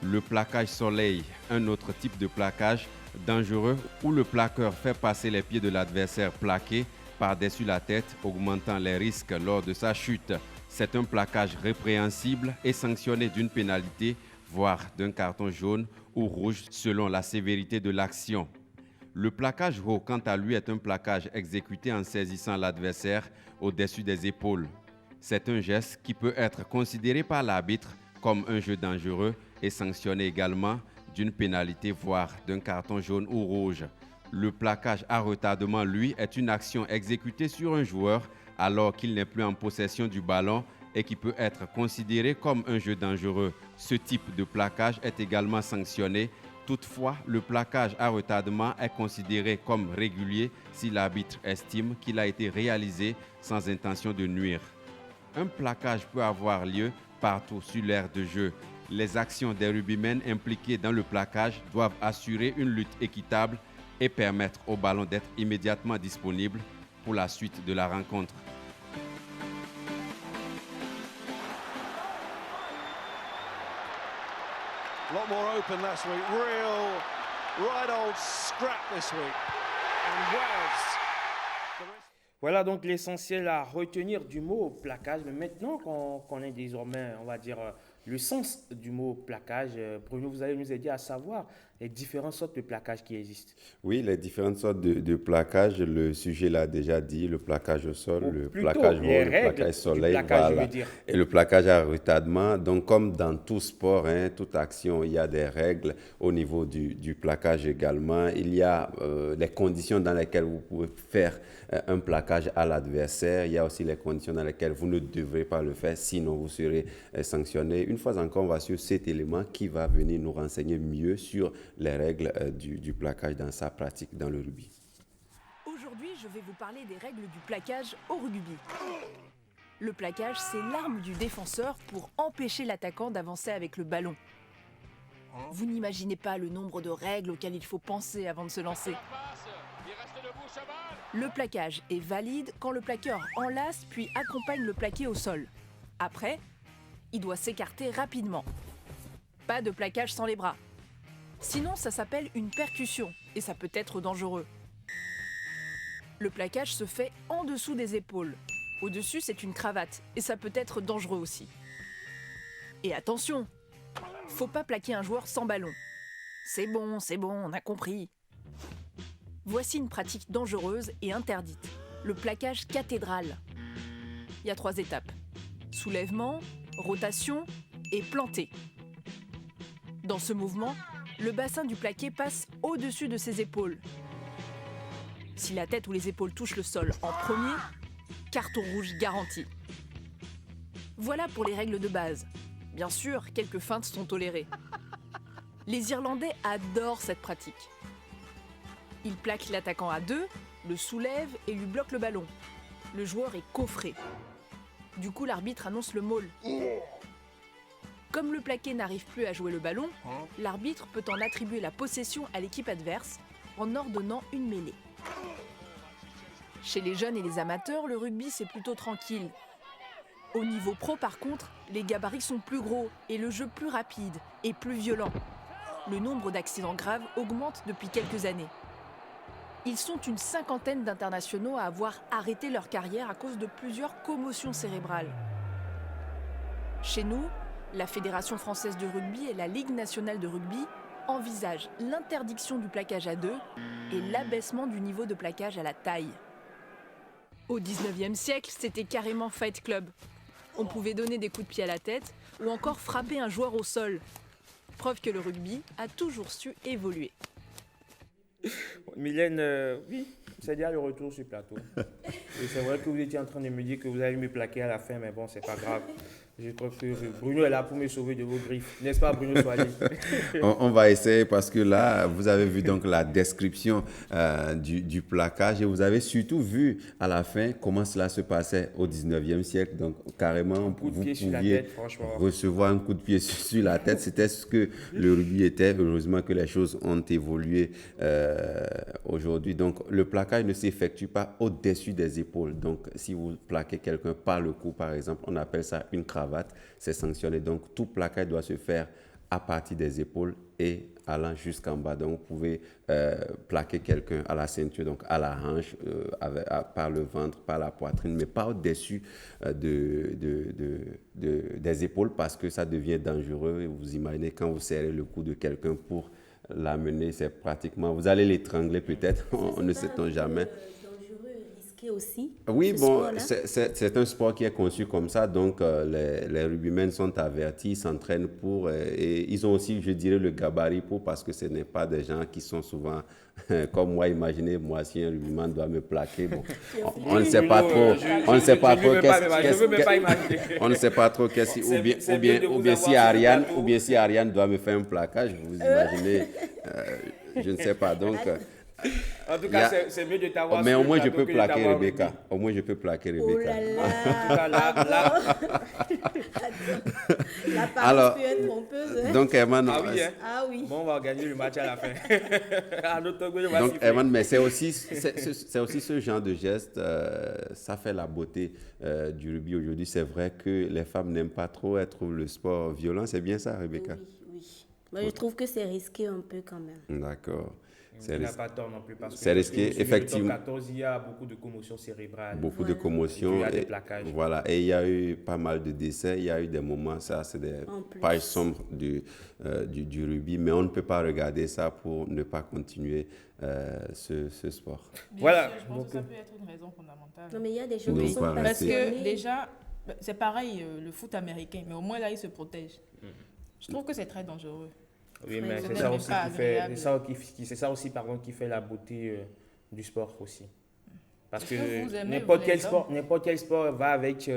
Le plaquage soleil, un autre type de plaquage dangereux où le plaqueur fait passer les pieds de l'adversaire plaqué par-dessus la tête, augmentant les risques lors de sa chute. C'est un plaquage répréhensible et sanctionné d'une pénalité, voire d'un carton jaune ou rouge selon la sévérité de l'action. Le plaquage haut, quant à lui, est un plaquage exécuté en saisissant l'adversaire au-dessus des épaules. C'est un geste qui peut être considéré par l'arbitre comme un jeu dangereux est sanctionné également d'une pénalité, voire d'un carton jaune ou rouge. Le plaquage à retardement, lui, est une action exécutée sur un joueur alors qu'il n'est plus en possession du ballon et qui peut être considéré comme un jeu dangereux. Ce type de plaquage est également sanctionné. Toutefois, le plaquage à retardement est considéré comme régulier si l'arbitre estime qu'il a été réalisé sans intention de nuire. Un plaquage peut avoir lieu partout sur l'aire de jeu. Les actions des rugbymen impliqués dans le plaquage doivent assurer une lutte équitable et permettre au ballon d'être immédiatement disponible pour la suite de la rencontre. A lot more open last week. Right old scrap this week. And Wales. Voilà donc l'essentiel à retenir du mot plaquage. Mais maintenant qu'on connaît désormais, on va dire, le sens du mot plaquage, Bruno, vous allez nous aider à savoir les différentes sortes de plaquage qui existent. Oui, les différentes sortes de plaquage, le sujet l'a déjà dit, le plaquage au sol, le plaquage vol, le plaquage soleil, voilà, et le plaquage à retardement. Donc, comme dans tout sport, toute action, il y a des règles au niveau du plaquage également. Il y a les conditions dans lesquelles vous pouvez faire un plaquage à l'adversaire. Il y a aussi les conditions dans lesquelles vous ne devrez pas le faire, sinon vous serez sanctionné. Une fois encore, on va sur cet élément qui va venir nous renseigner mieux sur les règles du plaquage dans sa pratique dans le rugby. Aujourd'hui, je vais vous parler des règles du plaquage au rugby. Le plaquage, c'est l'arme du défenseur pour empêcher l'attaquant d'avancer avec le ballon. Vous n'imaginez pas le nombre de règles auxquelles il faut penser avant de se lancer. Le plaquage est valide quand le plaqueur enlace puis accompagne le plaqué au sol. Après, il doit s'écarter rapidement. Pas de plaquage sans les bras. Sinon, ça s'appelle une percussion et ça peut être dangereux. Le plaquage se fait en dessous des épaules. Au-dessus, c'est une cravate et ça peut être dangereux aussi. Et attention, faut pas plaquer un joueur sans ballon. C'est bon, on a compris. Voici une pratique dangereuse et interdite, le plaquage cathédral. Il y a 3 étapes. Soulèvement, rotation et planté. Dans ce mouvement, le bassin du plaqué passe au-dessus de ses épaules. Si la tête ou les épaules touchent le sol en premier, carton rouge garanti. Voilà pour les règles de base. Bien sûr, quelques feintes sont tolérées. Les Irlandais adorent cette pratique. Ils plaquent l'attaquant à 2, le soulèvent et lui bloquent le ballon. Le joueur est coffré. Du coup, l'arbitre annonce le maul. Comme le plaqué n'arrive plus à jouer le ballon, l'arbitre peut en attribuer la possession à l'équipe adverse en ordonnant une mêlée. Chez les jeunes et les amateurs, le rugby c'est plutôt tranquille. Au niveau pro par contre, les gabarits sont plus gros et le jeu plus rapide et plus violent. Le nombre d'accidents graves augmente depuis quelques années. Ils sont une 50aine d'internationaux à avoir arrêté leur carrière à cause de plusieurs commotions cérébrales. Chez nous, la Fédération française de rugby et la Ligue nationale de rugby envisagent l'interdiction du plaquage à 2 et l'abaissement du niveau de plaquage à la taille. Au 19e siècle, c'était carrément Fight Club. On pouvait donner des coups de pied à la tête ou encore frapper un joueur au sol. Preuve que le rugby a toujours su évoluer. Mylène, oui, c'est déjà le retour sur le plateau. Et c'est vrai que vous étiez en train de me dire que vous allez me plaquer à la fin, mais bon, c'est pas grave. Je crois que Bruno est là pour me sauver de vos griffes. N'est-ce pas, Bruno Soali? On va essayer parce que là, vous avez vu donc la description du plaquage et vous avez surtout vu à la fin comment cela se passait au 19e siècle. Donc, carrément, vous pouviez recevoir un coup de pied sur la tête. C'était ce que le rugby était. Heureusement que les choses ont évolué aujourd'hui. Donc, le plaquage ne s'effectue pas au-dessus des épaules. Donc, si vous plaquez quelqu'un par le cou, par exemple, on appelle ça une cravate. C'est sanctionné. Donc, tout plaquage doit se faire à partir des épaules et allant jusqu'en bas. Donc, vous pouvez plaquer quelqu'un à la ceinture, donc à la hanche, par le ventre, par la poitrine, mais pas au-dessus des épaules parce que ça devient dangereux. Vous imaginez quand vous serrez le cou de quelqu'un pour l'amener, c'est pratiquement... Vous allez l'étrangler peut-être, on ne sait jamais. risqué aussi. Oui, ce bon, sport-là? c'est un sport qui est conçu comme ça, donc les rugbymen sont avertis, s'entraînent pour, et ils ont aussi, je dirais, le gabarit pour, parce que ce n'est pas des gens qui sont souvent, comme moi, imaginez, moi, si un rugbyman doit me plaquer, bon, on ne sait pas trop, on ne sait pas trop on ne sait pas trop ou bien si Ariane doit me faire un plaquage, vous imaginez, je ne sais pas, donc... En tout cas, c'est mieux de t'avoir. Mais au moins, je peux plaquer Rebecca. Au moins, je peux plaquer Rebecca. Oh là là. En tout cas, là. L'apparence peut être trompeuse. Donc, Herman. Ah oui, hein? Ah oui. Bon, on va gagner le match à la fin. Donc, Herman, mais c'est aussi ce genre de geste, ça fait la beauté du rugby aujourd'hui. C'est vrai que les femmes n'aiment pas trop être le sport violent. C'est bien ça, Rebecca? Oui. Moi, je trouve que c'est risqué un peu quand même. D'accord. Il n'a pas tort non plus parce que c'est risqué, effectivement. Le top 14, il y a beaucoup de commotions cérébrales. Beaucoup de commotions. Il y a des plaquages. Voilà, et il y a eu pas mal de décès. Il y a eu des moments, ça, c'est des pages sombres du rugby, mais on ne peut pas regarder ça pour ne pas continuer ce sport. Bien voilà. sûr, je pense que ça peut être une raison fondamentale. Non, mais il y a des gens Donc, qui sont voilà. Parce que passionnés. déjà, c'est pareil, le foot américain, mais au moins là, il se protège. Je trouve que c'est très dangereux. Oui, mais C'est c'est ça même aussi pas qui fait, agréable. c'est ça aussi pardon, qui fait la beauté du sport aussi. Parce Est-ce que vous que aimez, n'importe vous, quel sport va avec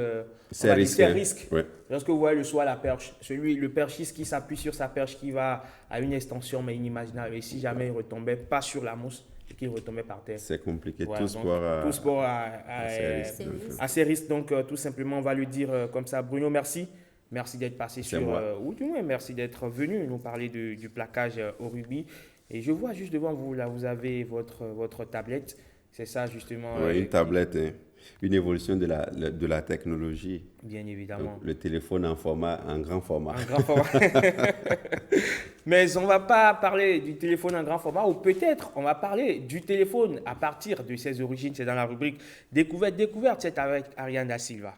C'est risqué. risques. Ouais. Lorsque vous voyez le saut à la perche, le perchiste qui s'appuie sur sa perche qui va à une extension mais inimaginable, et si jamais il retombait pas sur la mousse et qu'il retombait par terre. C'est compliqué. Voilà, Tout sport a ses risques. Donc, tout simplement, on va le dire comme ça. Bruno, merci. Merci d'être passé sur... ou du moins, merci d'être venu nous parler du plaquage au rugby. Et je vois juste devant vous, là, vous avez votre tablette. C'est ça, justement. Oui, une tablette, hein. Une évolution de la technologie. Bien évidemment. Donc, le téléphone en grand format. En grand format. Mais on ne va pas parler du téléphone en grand format, ou peut-être on va parler du téléphone à partir de ses origines. C'est dans la rubrique Découverte, c'est avec Ariane Da Silva.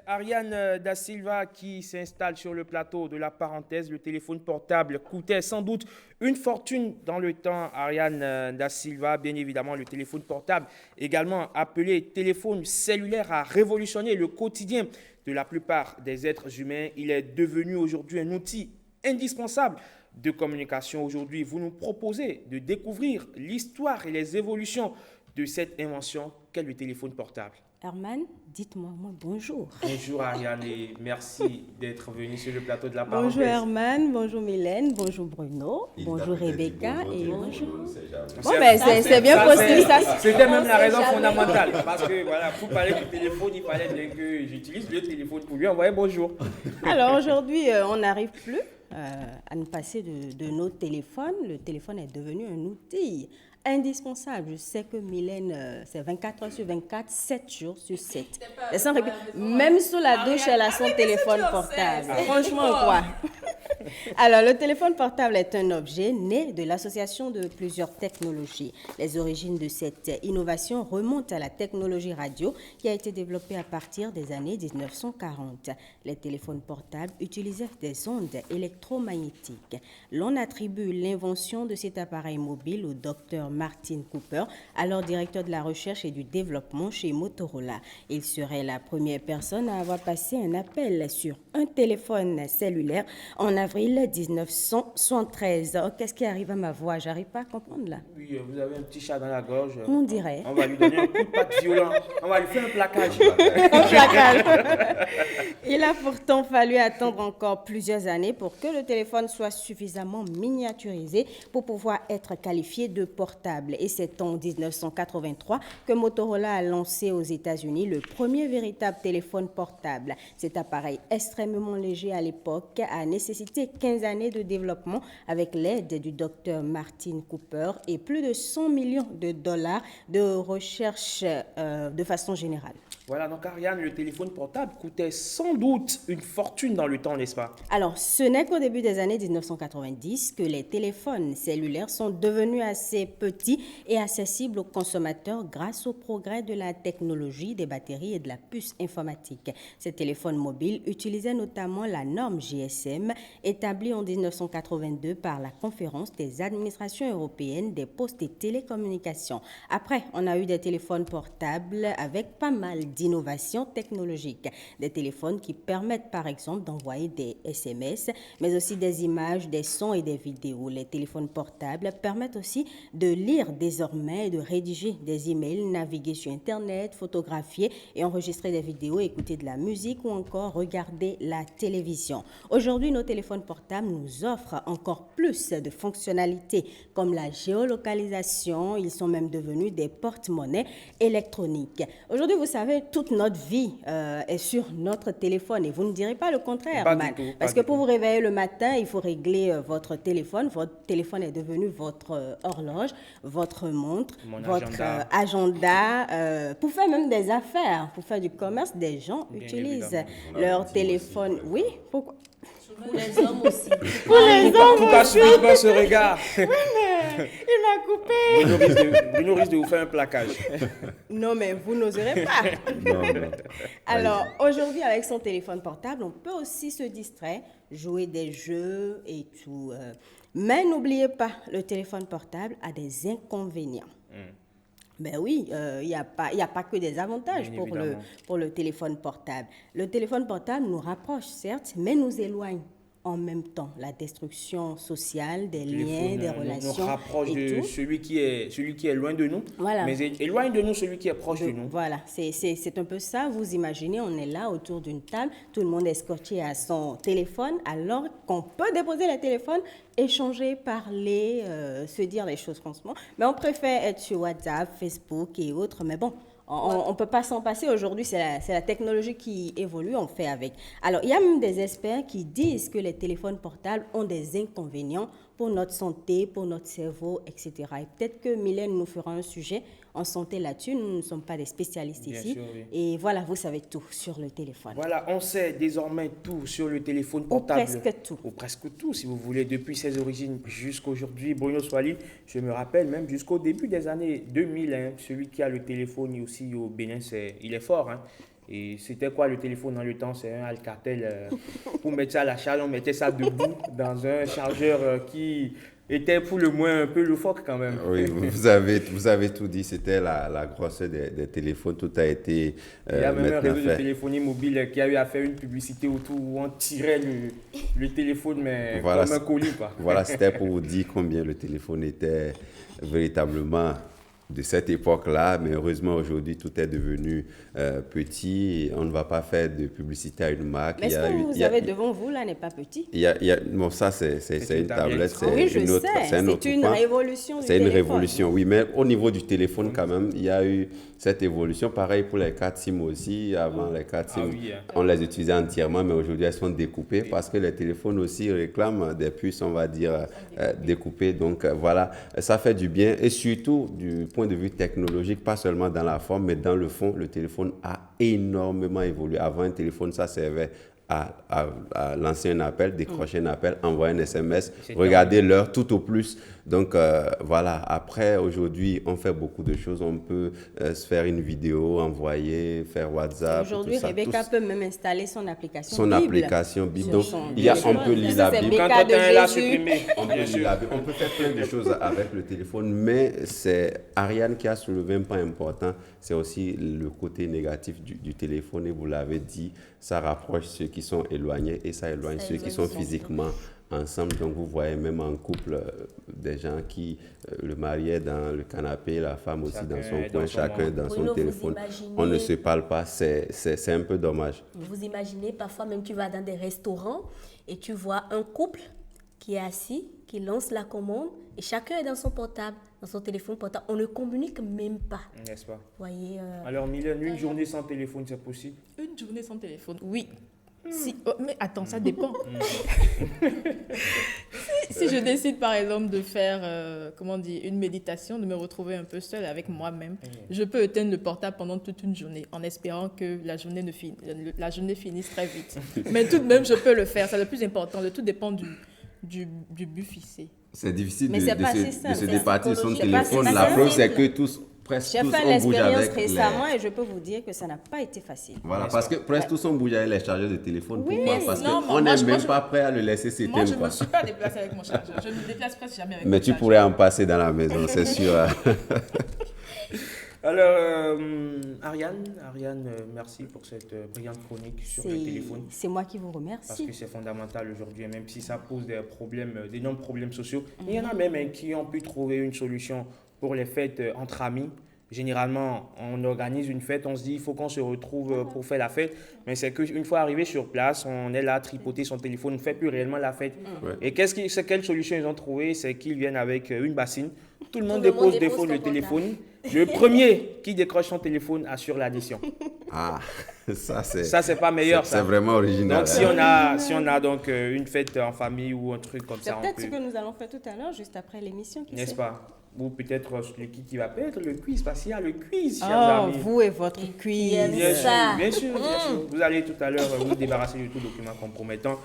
Ariane Da Silva qui s'installe sur le plateau de la parenthèse. Le téléphone portable coûtait sans doute une fortune dans le temps. Ariane Da Silva, bien évidemment, le téléphone portable, également appelé téléphone cellulaire, a révolutionné le quotidien de la plupart des êtres humains. Il est devenu aujourd'hui un outil indispensable de communication. Aujourd'hui, vous nous proposez de découvrir l'histoire et les évolutions de cette invention qu'est le téléphone portable. Herman, dites-moi bonjour. Bonjour Ariane et merci d'être venu sur le plateau de la parenthèse. Bonjour Herman, bonjour Mylène, bonjour Bruno, bonjour Rebecca et bonjour. Bon, ben c'est bien possible ça. C'était même la raison fondamentale parce que voilà, pour parler du téléphone, il fallait bien que j'utilise le téléphone pour lui envoyer bonjour. Alors aujourd'hui, on n'arrive plus à nous passer de nos téléphones. Le téléphone est devenu un outil indispensable. Je sais que Mylène, c'est 24 heures sur 24, 7 jours sur 7. Même sous la douche, elle a son téléphone portable. Franchement, quoi. Alors, le téléphone portable est un objet né de l'association de plusieurs technologies. Les origines de cette innovation remontent à la technologie radio qui a été développée à partir des années 1940. Les téléphones portables utilisaient des ondes électromagnétiques. L'on attribue l'invention de cet appareil mobile au docteur Martin Cooper, alors directeur de la recherche et du développement chez Motorola. Il serait la première personne à avoir passé un appel sur un téléphone cellulaire en avril 1973. Oh, qu'est-ce qui arrive à ma voix? J'arrive pas à comprendre là. Oui, vous avez un petit chat dans la gorge. On dirait. On va lui donner un coup de patte violent. On va lui faire un plaquage. Un plaquage. Il a pourtant fallu attendre encore plusieurs années pour que le téléphone soit suffisamment miniaturisé pour pouvoir être qualifié de portable. Et c'est en 1983 que Motorola a lancé aux États-Unis le premier véritable téléphone portable. Cet appareil extrêmement léger à l'époque a nécessité 15 années de développement avec l'aide du docteur Martin Cooper et plus de $100 millions de recherche de façon générale. Voilà, donc Ariane, le téléphone portable coûtait sans doute une fortune dans le temps, n'est-ce pas? Alors, ce n'est qu'au début des années 1990 que les téléphones cellulaires sont devenus assez petits et accessibles aux consommateurs grâce au progrès de la technologie, des batteries et de la puce informatique. Ces téléphones mobiles utilisaient notamment la norme GSM établie en 1982 par la Conférence des administrations européennes des postes et télécommunications. Après, on a eu des téléphones portables avec pas mal d'innovations technologiques. Des téléphones qui permettent par exemple d'envoyer des SMS, mais aussi des images, des sons et des vidéos. Les téléphones portables permettent aussi de lire désormais et de rédiger des emails, naviguer sur Internet, photographier et enregistrer des vidéos, écouter de la musique ou encore regarder la télévision. Aujourd'hui, nos téléphones portables nous offrent encore plus de fonctionnalités comme la géolocalisation. Ils sont même devenus des porte-monnaies électroniques. Aujourd'hui, vous savez, toute notre vie est sur notre téléphone et vous ne direz pas le contraire, Man. Parce que pour vous réveiller le matin, il faut régler votre téléphone. Votre téléphone est devenu votre horloge, votre montre, votre agenda. Pour faire même des affaires, pour faire du commerce, des gens utilisent leur téléphone. Oui, pourquoi? Pour les hommes aussi. Pour les hommes Pourquoi ce regard? Oui, mais il m'a coupé. Bruno risque de vous faire un plaquage. Non, mais vous n'oserez pas. Non. Alors, aujourd'hui, avec son téléphone portable, on peut aussi se distraire, jouer des jeux et tout. Mais n'oubliez pas, le téléphone portable a des inconvénients. Ben oui, il n'y a pas que des avantages pour le téléphone portable. Le téléphone portable nous rapproche, certes, mais nous éloigne en même temps. La destruction sociale, des liens, des relations. Nous rapproche de celui qui est loin de nous, voilà. Mais éloigne de nous celui qui est proche de nous. Voilà, c'est un peu ça. Vous imaginez, on est là autour d'une table, tout le monde est scotché à son téléphone, alors qu'on peut déposer le téléphone, échanger, parler, se dire les choses franchement. Mais on préfère être sur WhatsApp, Facebook et autres. Mais bon, on ne peut pas s'en passer. Aujourd'hui, c'est la technologie qui évolue, on fait avec. Alors, il y a même des experts qui disent que les téléphones portables ont des inconvénients pour notre santé, pour notre cerveau, etc. Et peut-être que Mylène nous fera un sujet en santé là-dessus. Nous ne sommes pas des spécialistes ici. Sûr, oui. Et voilà, vous savez tout sur le téléphone. Voilà, on sait désormais tout sur le téléphone portable. Ou presque tout. Ou presque tout, si vous voulez, depuis ses origines jusqu'aujourd'hui. Bruno Swali, je me rappelle même jusqu'au début des années 2000, hein, celui qui a le téléphone aussi au Bénin, il est fort. Hein. Et c'était quoi le téléphone dans le temps? C'est un Alcatel. Pour mettre ça à la charge, on mettait ça debout dans un chargeur qui était pour le moins un peu loufoque quand même. Oui, vous avez tout dit. C'était la grosseur des téléphones. Tout a été il y a même un réseau de téléphonie mobile qui a eu à faire une publicité autour où on tirait le téléphone, mais voilà, comme un colis, quoi. Voilà, c'était pour vous dire combien le téléphone était véritablement de cette époque-là, mais heureusement aujourd'hui tout est devenu petit. On ne va pas faire de publicité à une marque. Mais ce que vous avez devant vous là n'est pas petit. Bon, ça c'est une tablette, c'est une révolution. C'est une révolution, oui, mais au niveau du téléphone quand même, il y a eu cette évolution. Pareil pour les cartes SIM aussi. Avant les cartes SIM, on les utilisait entièrement, mais aujourd'hui elles sont découpées parce que les téléphones aussi réclament des puces, on va dire, découpées. Donc voilà, ça fait du bien et surtout du point de vue technologique, pas seulement dans la forme, mais dans le fond, le téléphone a énormément évolué. Avant, un téléphone, ça servait à lancer un appel, décrocher un appel, envoyer un SMS, regarder l'heure tout au plus. Donc voilà, après aujourd'hui on fait beaucoup de choses, on peut se faire une vidéo, envoyer, faire WhatsApp. Aujourd'hui Rebecca peut même installer son application Bible. Application Bible. Donc on peut lire la Bible. Quand on est là supprimé. On peut faire plein de choses avec le téléphone, mais c'est Ariane qui a soulevé un point important, c'est aussi le côté négatif du téléphone et vous l'avez dit, ça rapproche ceux qui sont éloignés et ça éloigne ceux qui sont physiquement ensemble. Donc vous voyez même en couple des gens qui, le mari est dans le canapé, la femme aussi dans son coin, chacun dans son téléphone. On ne se parle pas, c'est un peu dommage. Vous imaginez, parfois même tu vas dans des restaurants et tu vois un couple qui est assis, qui lance la commande et chacun est dans son portable, dans son téléphone portable. On ne communique même pas. N'est-ce pas? Voyez, Alors Mylène, une journée sans téléphone, c'est possible? Une journée sans téléphone, oui. Si, mais attends, ça dépend. Si je décide par exemple de faire une méditation, de me retrouver un peu seule avec moi-même, je peux éteindre le portable pendant toute une journée en espérant que la journée finisse très vite. Mais tout de même, je peux le faire. C'est le plus important. Le tout dépend du but fixé. C'est difficile Mais de c'est pas si se simple, c'est départir de son psychologique. téléphone. C'est pas La si preuve, c'est simple. que presque J'ai tous fait on bouge l'expérience avec récemment et je peux vous dire que ça n'a pas été facile. Voilà, parce que presque tous on bouge avec les chargeurs de téléphone. Oui, Pourquoi? mais Parce non, qu'on moi, n'est même je- pas prêt à le laisser Moi, s'éteindre. je ne quoi. me suis pas déplacée avec mon chargeur. Je ne me déplace presque jamais avec Mais mon tu chargeur. pourrais en passer dans la maison, c'est sûr. Alors, Ariane, merci pour cette brillante chronique sur le téléphone. C'est moi qui vous Parce remercie. que c'est fondamental aujourd'hui, même si ça pose des problèmes, d'énormes problèmes sociaux. Il y en a même qui ont pu trouver une solution pour les fêtes entre amis. Généralement, on organise une fête, on se dit il faut qu'on se retrouve pour faire la fête. Mais c'est qu'une fois arrivé sur place, on est là à tripoter son téléphone, on ne fait plus réellement la fête. Ouais. Et quelle solution ils ont trouvé? C'est qu'ils viennent avec une bassine. Tout le monde le monde dépose dépose le son téléphone. Le premier qui décroche son téléphone assure l'addition. Ah, ça c'est pas meilleur. C'est vraiment original. Donc si on a donc une fête en famille ou un truc comme C'est ça, on peut-être peut, ce que nous allons faire tout à l'heure, juste après l'émission. qui n'est-ce sait? pas? Ou peut-être celui qui va perdre le quiz, parce qu'il y a le quiz, chers Oh, amis. vous et votre quiz. Bien sûr, Ça. bien sûr, bien sûr. Vous allez tout à l'heure vous débarrasser de tout document compromettant.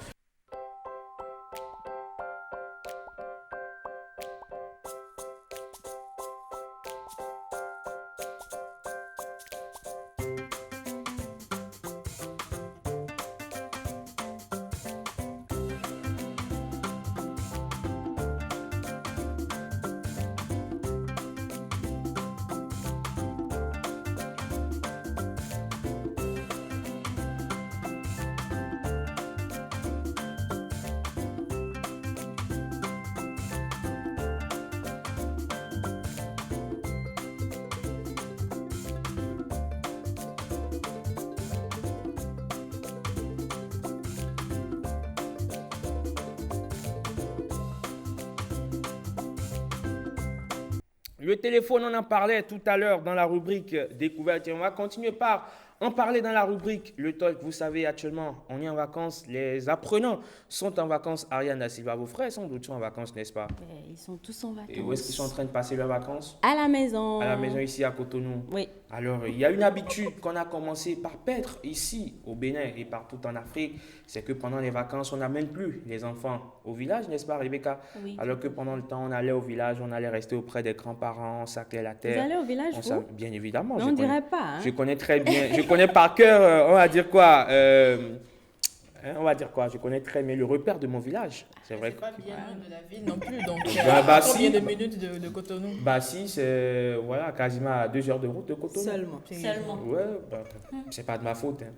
Le téléphone, on en parlait tout à l'heure dans la rubrique découverte et on va continuer par en parler dans la rubrique Le Talk. Vous savez, actuellement, on est en vacances. Les apprenants sont en vacances. Ariane da Silva, vos frères sans doute sont en vacances, n'est-ce pas? Ils sont tous en vacances. Et où est-ce qu'ils sont en train de passer leurs vacances? À la maison. À la maison ici à Cotonou. Oui. Alors, il y a une habitude qu'on a commencé par perdre ici au Bénin et partout en Afrique. C'est que pendant les vacances, on n'amène plus les enfants au village, n'est-ce pas, Rebecca? Oui. Alors que pendant le temps, on allait au village, on allait rester auprès des grands-parents, on saclait la terre. Vous allez au village, vous? Bien évidemment. Mais on ne dirait pas. Hein? Je connais très bien. Je connais par cœur, on va dire quoi je connais très bien le repère de mon village. C'est vrai. C'est pas bien loin de la ville non plus, donc bah, combien si. de minutes de Cotonou? Bah si, c'est quasiment à 2 heures de route de Cotonou. Seulement. Ouais, c'est pas de ma faute. Hein.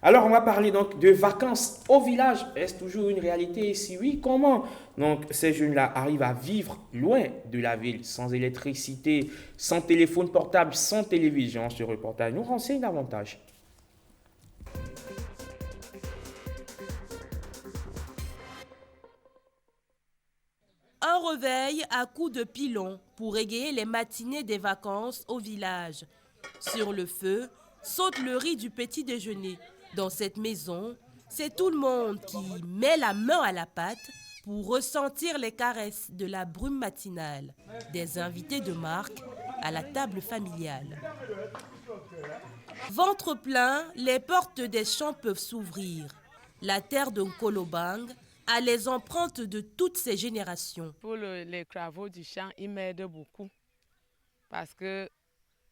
Alors, on va parler donc de vacances au village. Est-ce toujours une réalité? Si oui, comment? Donc, ces jeunes-là arrivent à vivre loin de la ville, sans électricité, sans téléphone portable, sans télévision. Ce reportage nous renseigne davantage. Un réveil à coups de pilon pour égayer les matinées des vacances au village. Sur le feu, saute le riz du petit déjeuner. Dans cette maison, c'est tout le monde qui met la main à la pâte pour ressentir les caresses de la brume matinale. Des invités de marque à la table familiale. Ventre plein, les portes des champs peuvent s'ouvrir. La terre de Nkolobang a les empreintes de toutes ces générations. Pour les travaux du champ, ils m'aident beaucoup. Parce que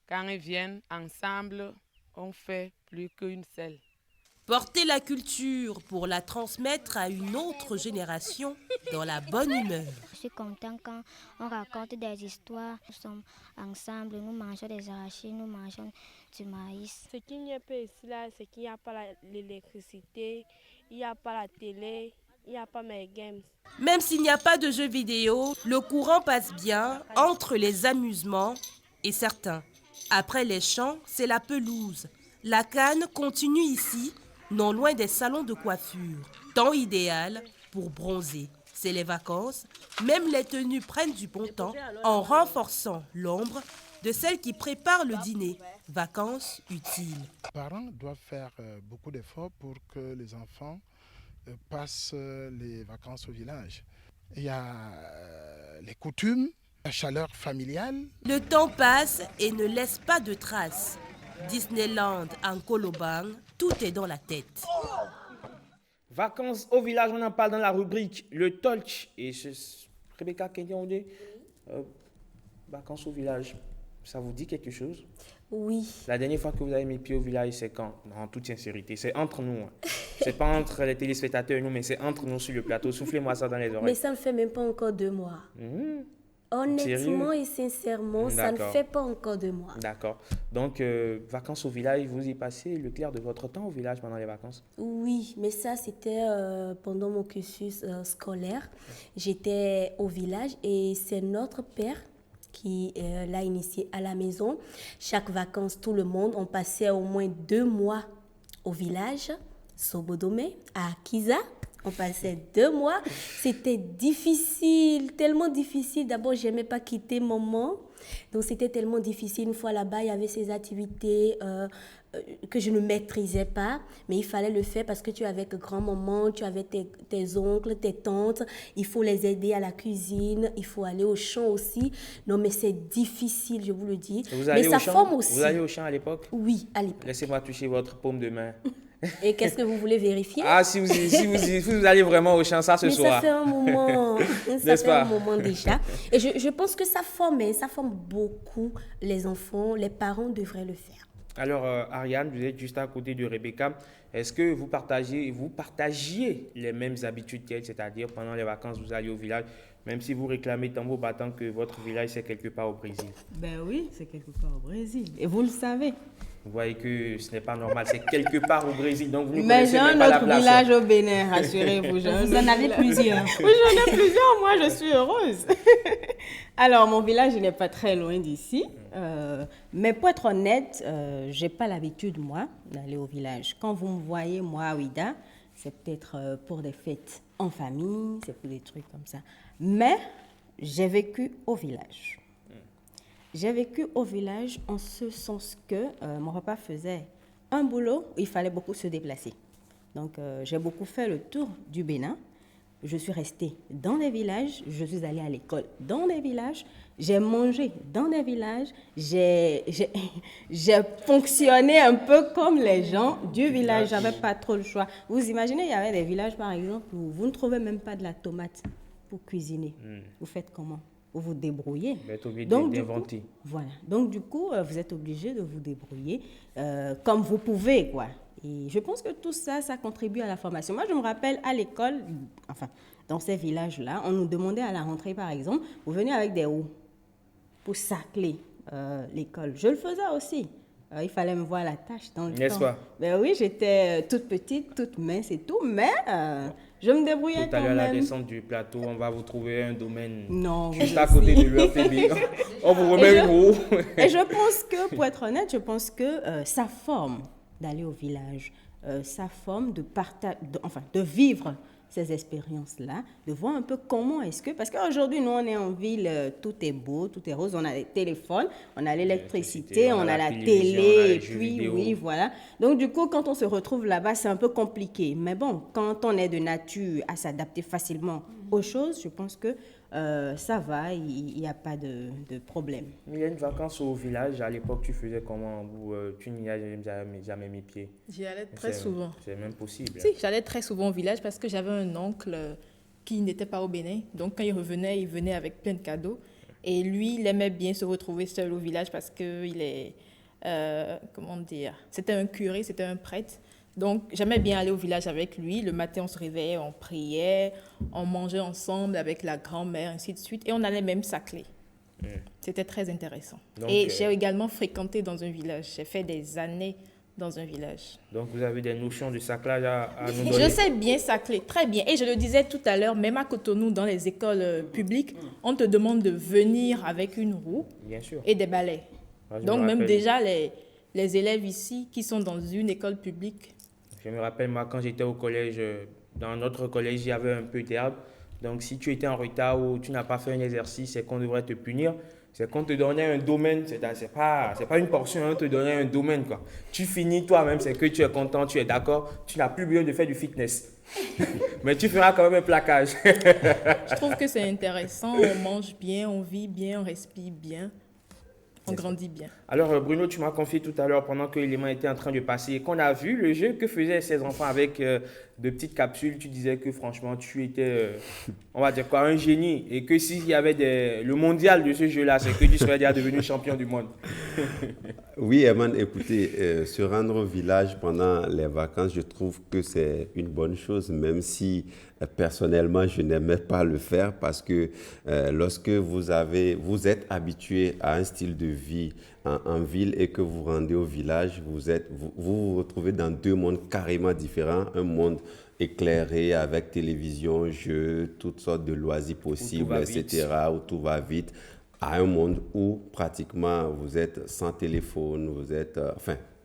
quand ils viennent ensemble, on fait plus qu'une seule. Porter la culture pour la transmettre à une autre génération dans la bonne humeur. Je suis content quand on raconte des histoires. Nous sommes ensemble, nous mangeons des arachides, nous mangeons du maïs. Ce qui n'y a pas ici, là, c'est qu'il n'y a pas l'électricité, il n'y a pas la télé, il n'y a pas mes games. Même s'il n'y a pas de jeux vidéo, le courant passe bien entre les amusements et certains. Après les champs, c'est la pelouse. La canne continue ici, non loin des salons de coiffure. Temps idéal pour bronzer. C'est les vacances, même les tenues prennent du bon temps en renforçant l'ombre de celles qui préparent le dîner. Vacances utiles. Les parents doivent faire beaucoup d'efforts pour que les enfants passent les vacances au village. il y a les coutumes, la chaleur familiale. Le temps passe et ne laisse pas de traces. Disneyland en Koloban, tout est dans la tête. Vacances au village, on en parle dans la rubrique Le Talk. Et Rebecca Kenyon, on dit vacances au village, ça vous dit quelque chose? Oui. La dernière fois que vous avez mis pied au village, c'est quand? En toute sincérité, c'est entre nous. Hein. C'est pas entre les téléspectateurs et nous, mais c'est entre nous sur le plateau. Soufflez-moi ça dans les oreilles. Mais ça ne fait même pas encore 2 mois. Honnêtement et sincèrement, ça ne fait pas encore 2 mois. D'accord. Donc, vacances au village, vous y passez le clair de votre temps au village pendant les vacances? Oui, mais ça, c'était pendant mon cursus scolaire. J'étais au village et c'est notre père qui l'a initié à la maison. Chaque vacances, tout le monde, on passait au moins 2 mois au village, Sobodome, à Akiza. On passait 2 mois. C'était difficile, tellement difficile. D'abord, je n'aimais pas quitter maman. Donc, c'était tellement difficile. Une fois là-bas, il y avait ces activités que je ne maîtrisais pas. Mais il fallait le faire parce que tu es avec grand-maman, tu avais tes oncles, tes tantes. Il faut les aider à la cuisine. Il faut aller au champ aussi. Non, mais c'est difficile, je vous le dis. Mais ça forme aussi. Vous allez au champ à l'époque? Oui, à l'époque. Laissez-moi toucher votre paume de main. Et qu'est-ce que vous voulez vérifier? Ah, si vous allez vraiment au champ, ça ce soir. Mais ça fait un moment. Ça fait un moment déjà. Et je pense que ça forme beaucoup les enfants. Les parents devraient le faire. Alors, Ariane, vous êtes juste à côté de Rebecca. Est-ce que vous partagiez les mêmes habitudes qu'elle, c'est-à-dire pendant les vacances, vous allez au village, même si vous réclamez tambour battant que votre village, c'est quelque part au Brésil? Ben oui, c'est quelque part au Brésil. Et vous le savez. Vous voyez que ce n'est pas normal, c'est quelque part au Brésil, donc vous ne Mais connaissez j'ai même un pas la autre place. village au Bénin, rassurez-vous. Vous en avez plusieurs. Oui, j'en ai plusieurs, moi je suis heureuse. Alors, mon village n'est pas très loin d'ici, mais pour être honnête, je n'ai pas l'habitude, moi, d'aller au village. Quand vous me voyez, moi, à Ouida, c'est peut-être pour des fêtes en famille, c'est pour des trucs comme ça. Mais j'ai vécu au village. J'ai vécu au village en ce sens que mon papa faisait un boulot où il fallait beaucoup se déplacer. Donc, j'ai beaucoup fait le tour du Bénin. Je suis restée dans des villages, je suis allée à l'école dans des villages, j'ai mangé dans des villages, j'ai fonctionné un peu comme les gens du village. Je n'avais pas trop le choix. Vous imaginez, il y avait des villages, par exemple, où vous ne trouvez même pas de la tomate pour cuisiner. Vous faites comment? Vous vous débrouillez. Vous êtes obligé d'inventer. Voilà. Donc, du coup, vous êtes obligé de vous débrouiller comme vous pouvez, quoi. Et je pense que tout ça, ça contribue à la formation. Moi, je me rappelle à l'école, enfin, dans ces villages-là, on nous demandait à la rentrée, par exemple, vous venez avec des roues pour sacler l'école. Je le faisais aussi. Il fallait me voir la tâche dans le temps. N'est-ce pas? Ben oui, j'étais toute petite, toute mince et tout, mais je me débrouillais quand même. Tout à l'heure, à la descente du plateau, on va vous trouver un domaine juste je à côté sais. de l'UFB. On vous remet une roue. Et je pense que, pour être honnête, je pense que ça forme d'aller au village. Ça forme de vivre ces expériences-là, de voir un peu comment est-ce que... Parce qu'aujourd'hui, nous, on est en ville, tout est beau, tout est rose, on a des téléphones, on a l'électricité, on a la télé, et puis, oui, voilà. Donc, du coup, quand on se retrouve là-bas, c'est un peu compliqué. Mais bon, quand on est de nature à s'adapter facilement aux choses, je pense que ça va, il n'y a pas de problème. Il y a une vacance au village, à l'époque, tu faisais comment? Tu n'y as jamais mis pied? J'y allais très souvent. C'est même possible. Si, j'allais très souvent au village parce que j'avais un oncle qui n'était pas au Bénin. Donc, quand il venait avec plein de cadeaux. Et lui, il aimait bien se retrouver seul au village parce qu'il est, comment dire, c'était un curé, c'était un prêtre. Donc, j'aimais bien aller au village avec lui. Le matin, on se réveillait, on priait, on mangeait ensemble avec la grand-mère, ainsi de suite. Et on allait même sacler. C'était très intéressant. Donc, et j'ai également fréquenté dans un village. J'ai fait des années dans un village. Donc, vous avez des notions de saclage à nous donner? Je sais bien sacler, très bien. Et je le disais tout à l'heure, même à Cotonou, dans les écoles publiques, on te demande de venir avec une roue et des balais. Donc, même déjà, les élèves ici qui sont dans une école publique. Je me rappelle, moi, quand j'étais au collège, dans notre collège, il y avait un peu d'herbe. Donc, si tu étais en retard ou tu n'as pas fait un exercice et qu'on devrait te punir, C'est qu'on te donnait un domaine, c'est pas une portion, on te donnait un domaine, quoi. Tu finis toi-même, c'est que tu es content, tu es d'accord, tu n'as plus besoin de faire du fitness. Mais tu feras quand même un plaquage. Je trouve que c'est intéressant, on mange bien, on vit bien, on respire bien, on grandit bien. Alors Bruno, tu m'as confié tout à l'heure, pendant que l'élément était en train de passer, qu'on a vu le jeu que faisaient ces enfants avec de petites capsules, tu disais que franchement, tu étais, on va dire quoi, un génie. Et que s'il y avait le mondial de ce jeu-là, c'est que tu serais déjà devenu champion du monde. Oui, Eman, écoutez, se rendre au village pendant les vacances, je trouve que c'est une bonne chose, même si personnellement, je n'aimais pas le faire parce que lorsque vous êtes habitué à un style de vie en ville et que vous rendez au village, vous retrouvez dans deux mondes carrément différents. Un monde éclairé avec télévision, jeux, toutes sortes de loisirs possibles, etc., où tout va vite, à un monde où pratiquement vous êtes sans téléphone, vous êtes,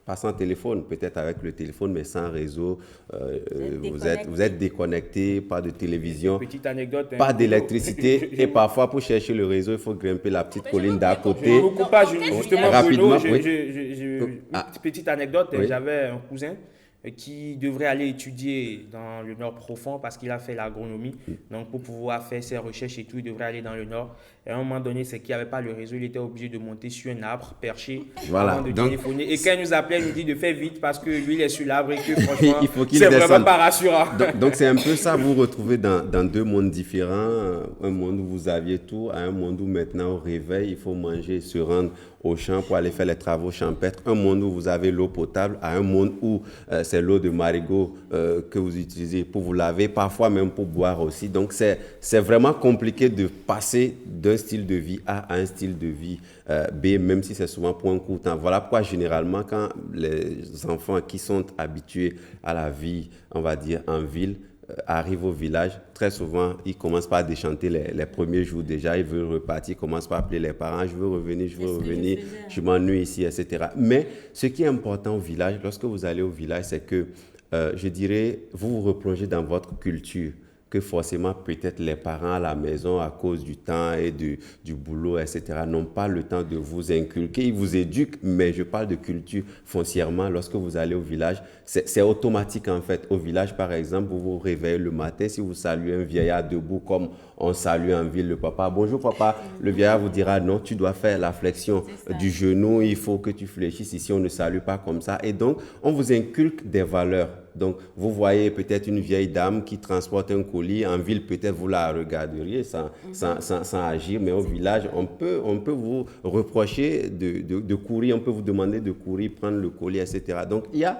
pas sans téléphone, peut-être avec le téléphone, mais sans réseau, vous êtes déconnecté, pas de télévision, petite anecdote, pas d'électricité, et parfois pour chercher le réseau, il faut grimper la petite colline d'à côté. Je ne coupe pas, justement, rapidement. Petite anecdote, j'avais un cousin qui devrait aller étudier dans le nord profond parce qu'il a fait l'agronomie. Donc, pour pouvoir faire ses recherches et tout, il devrait aller dans le nord. Et à un moment donné, c'est qu'il n'y avait pas le réseau. Il était obligé de monter sur un arbre perché avant de téléphoner. Et quand il nous appelait, il nous dit de faire vite parce que lui, il est sur l'arbre et que franchement, c'est vraiment pas rassurant. Donc, c'est un peu ça. Vous vous retrouvez dans deux mondes différents. Un monde où vous aviez tout, à un monde où maintenant, au réveil, il faut manger, se rendre au champ pour aller faire les travaux champêtres. Un monde où vous avez l'eau potable, à un monde où c'est l'eau de marigot que vous utilisez pour vous laver, parfois même pour boire aussi. Donc, c'est vraiment compliqué de passer d'un style de vie A à un style de vie B, même si c'est souvent pour un court temps. Voilà pourquoi, généralement, quand les enfants qui sont habitués à la vie, on va dire, en ville, arrivent au village, très souvent, ils commencent par déchanter les premiers jours déjà, ils veulent repartir, ils commencent par appeler les parents, je veux revenir, je m'ennuie ici, etc. Mais ce qui est important au village, lorsque vous allez au village, c'est que, je dirais, vous vous replongez dans votre culture, que forcément peut-être les parents à la maison, à cause du temps et du boulot, etc., n'ont pas le temps de vous inculquer. Ils vous éduquent, mais je parle de culture foncièrement. Lorsque vous allez au village, c'est automatique en fait. Au village, par exemple, vous vous réveillez le matin, si vous saluez un vieillard debout comme on salue en ville le papa. Bonjour papa, le vieillard vous dira non, tu dois faire la flexion du genou, il faut que tu fléchisses ici, on ne salue pas comme ça. Et donc, on vous inculque des valeurs. Donc, vous voyez peut-être une vieille dame qui transporte un colis. En ville, peut-être vous la regarderiez sans agir. Mais au village, on peut vous reprocher de courir. On peut vous demander de courir, prendre le colis, etc. Donc, il y a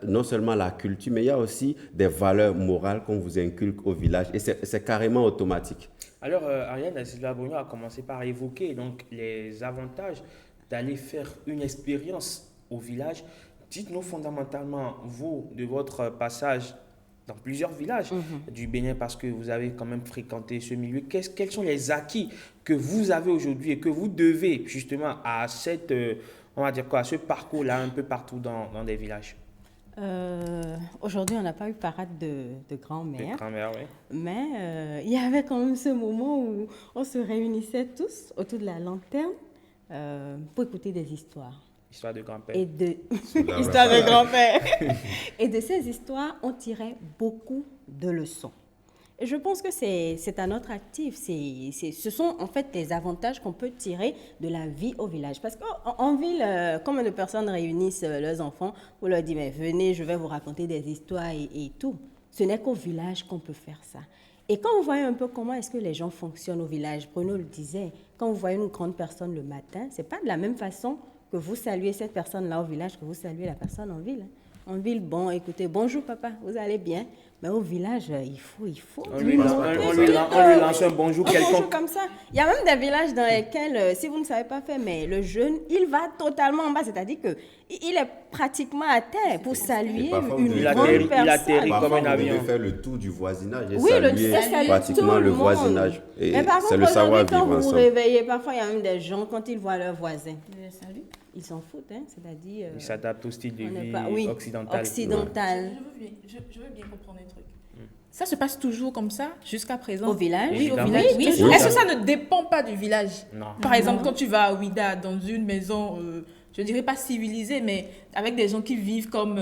non seulement la culture, mais il y a aussi des valeurs morales qu'on vous inculque au village. Et c'est carrément automatique. Alors, Ariane Silva-Bruno a commencé par évoquer donc, les avantages d'aller faire une expérience au village. Dites-nous fondamentalement, vous, de votre passage dans plusieurs villages du Bénin, parce que vous avez quand même fréquenté ce milieu, quels sont les acquis que vous avez aujourd'hui et que vous devez justement à on va dire quoi, à ce parcours-là un peu partout dans des villages? Aujourd'hui, on n'a pas eu parade de grand-mère. De grand-mère, oui. Mais il y avait quand même ce moment où on se réunissait tous autour de la lanterne pour écouter des histoires. Histoire de grand-père. Histoire de grand-père. Et de ces histoires, on tirait beaucoup de leçons. Et je pense que c'est à notre actif. Ce sont en fait des avantages qu'on peut tirer de la vie au village. Parce qu'en ville, combien de personnes réunissent leurs enfants pour leur dire, mais venez, je vais vous raconter des histoires et tout. Ce n'est qu'au village qu'on peut faire ça. Et quand vous voyez un peu comment est-ce que les gens fonctionnent au village, Bruno le disait, quand vous voyez une grande personne le matin, ce n'est pas de la même façon que vous saluez cette personne-là au village, que vous saluez la personne en ville. En ville, bon, écoutez, bonjour papa, vous allez bien? Mais au village, il faut. On lui lance un bonjour quelconque. Bonjour comme ça. Il y a même des villages dans lesquels, si vous ne savez pas faire, mais le jeune, il va totalement en bas. C'est-à-dire qu'il est pratiquement à terre pour saluer une grande personne. Il atterrit comme un avion. Vous pouvez faire le tour du voisinage et saluer pratiquement le voisinage. Et mais par c'est contre, le savoir-vivre quand vous vous ensemble. réveillez, parfois, il y a même des gens, quand ils voient leurs voisins, ils les saluent. Ils s'en foutent, hein, c'est-à-dire... Ils s'adaptent au style de vie occidental. Occidental. Je veux bien comprendre un truc. Ça se passe toujours comme ça jusqu'à présent? Au village? Oui, au Évidemment. village. Oui, Est-ce que ça ne dépend pas du village? Non. Par exemple, quand tu vas à Ouida, dans une maison, je dirais pas civilisée, mais avec des gens qui vivent comme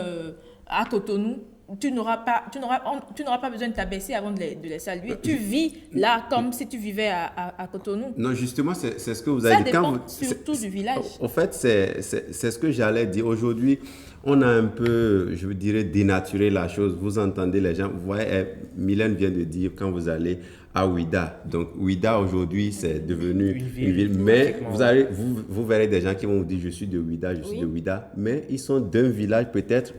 à Cotonou, tu n'auras pas besoin de t'abaisser avant de les saluer. Tu vis là comme si tu vivais à Cotonou. Non, justement, c'est ce que vous avez dit. Ça dépend surtout du village. En fait, c'est ce que j'allais dire. Aujourd'hui, on a un peu, je dirais, dénaturé la chose. Vous entendez les gens. Vous voyez, Mylène vient de dire quand vous allez à Ouida. Donc, Ouida, aujourd'hui, c'est devenu une ville. Mais vous verrez des gens qui vont vous dire, je suis de Ouida, je suis de Ouida. Mais ils sont d'un village peut-être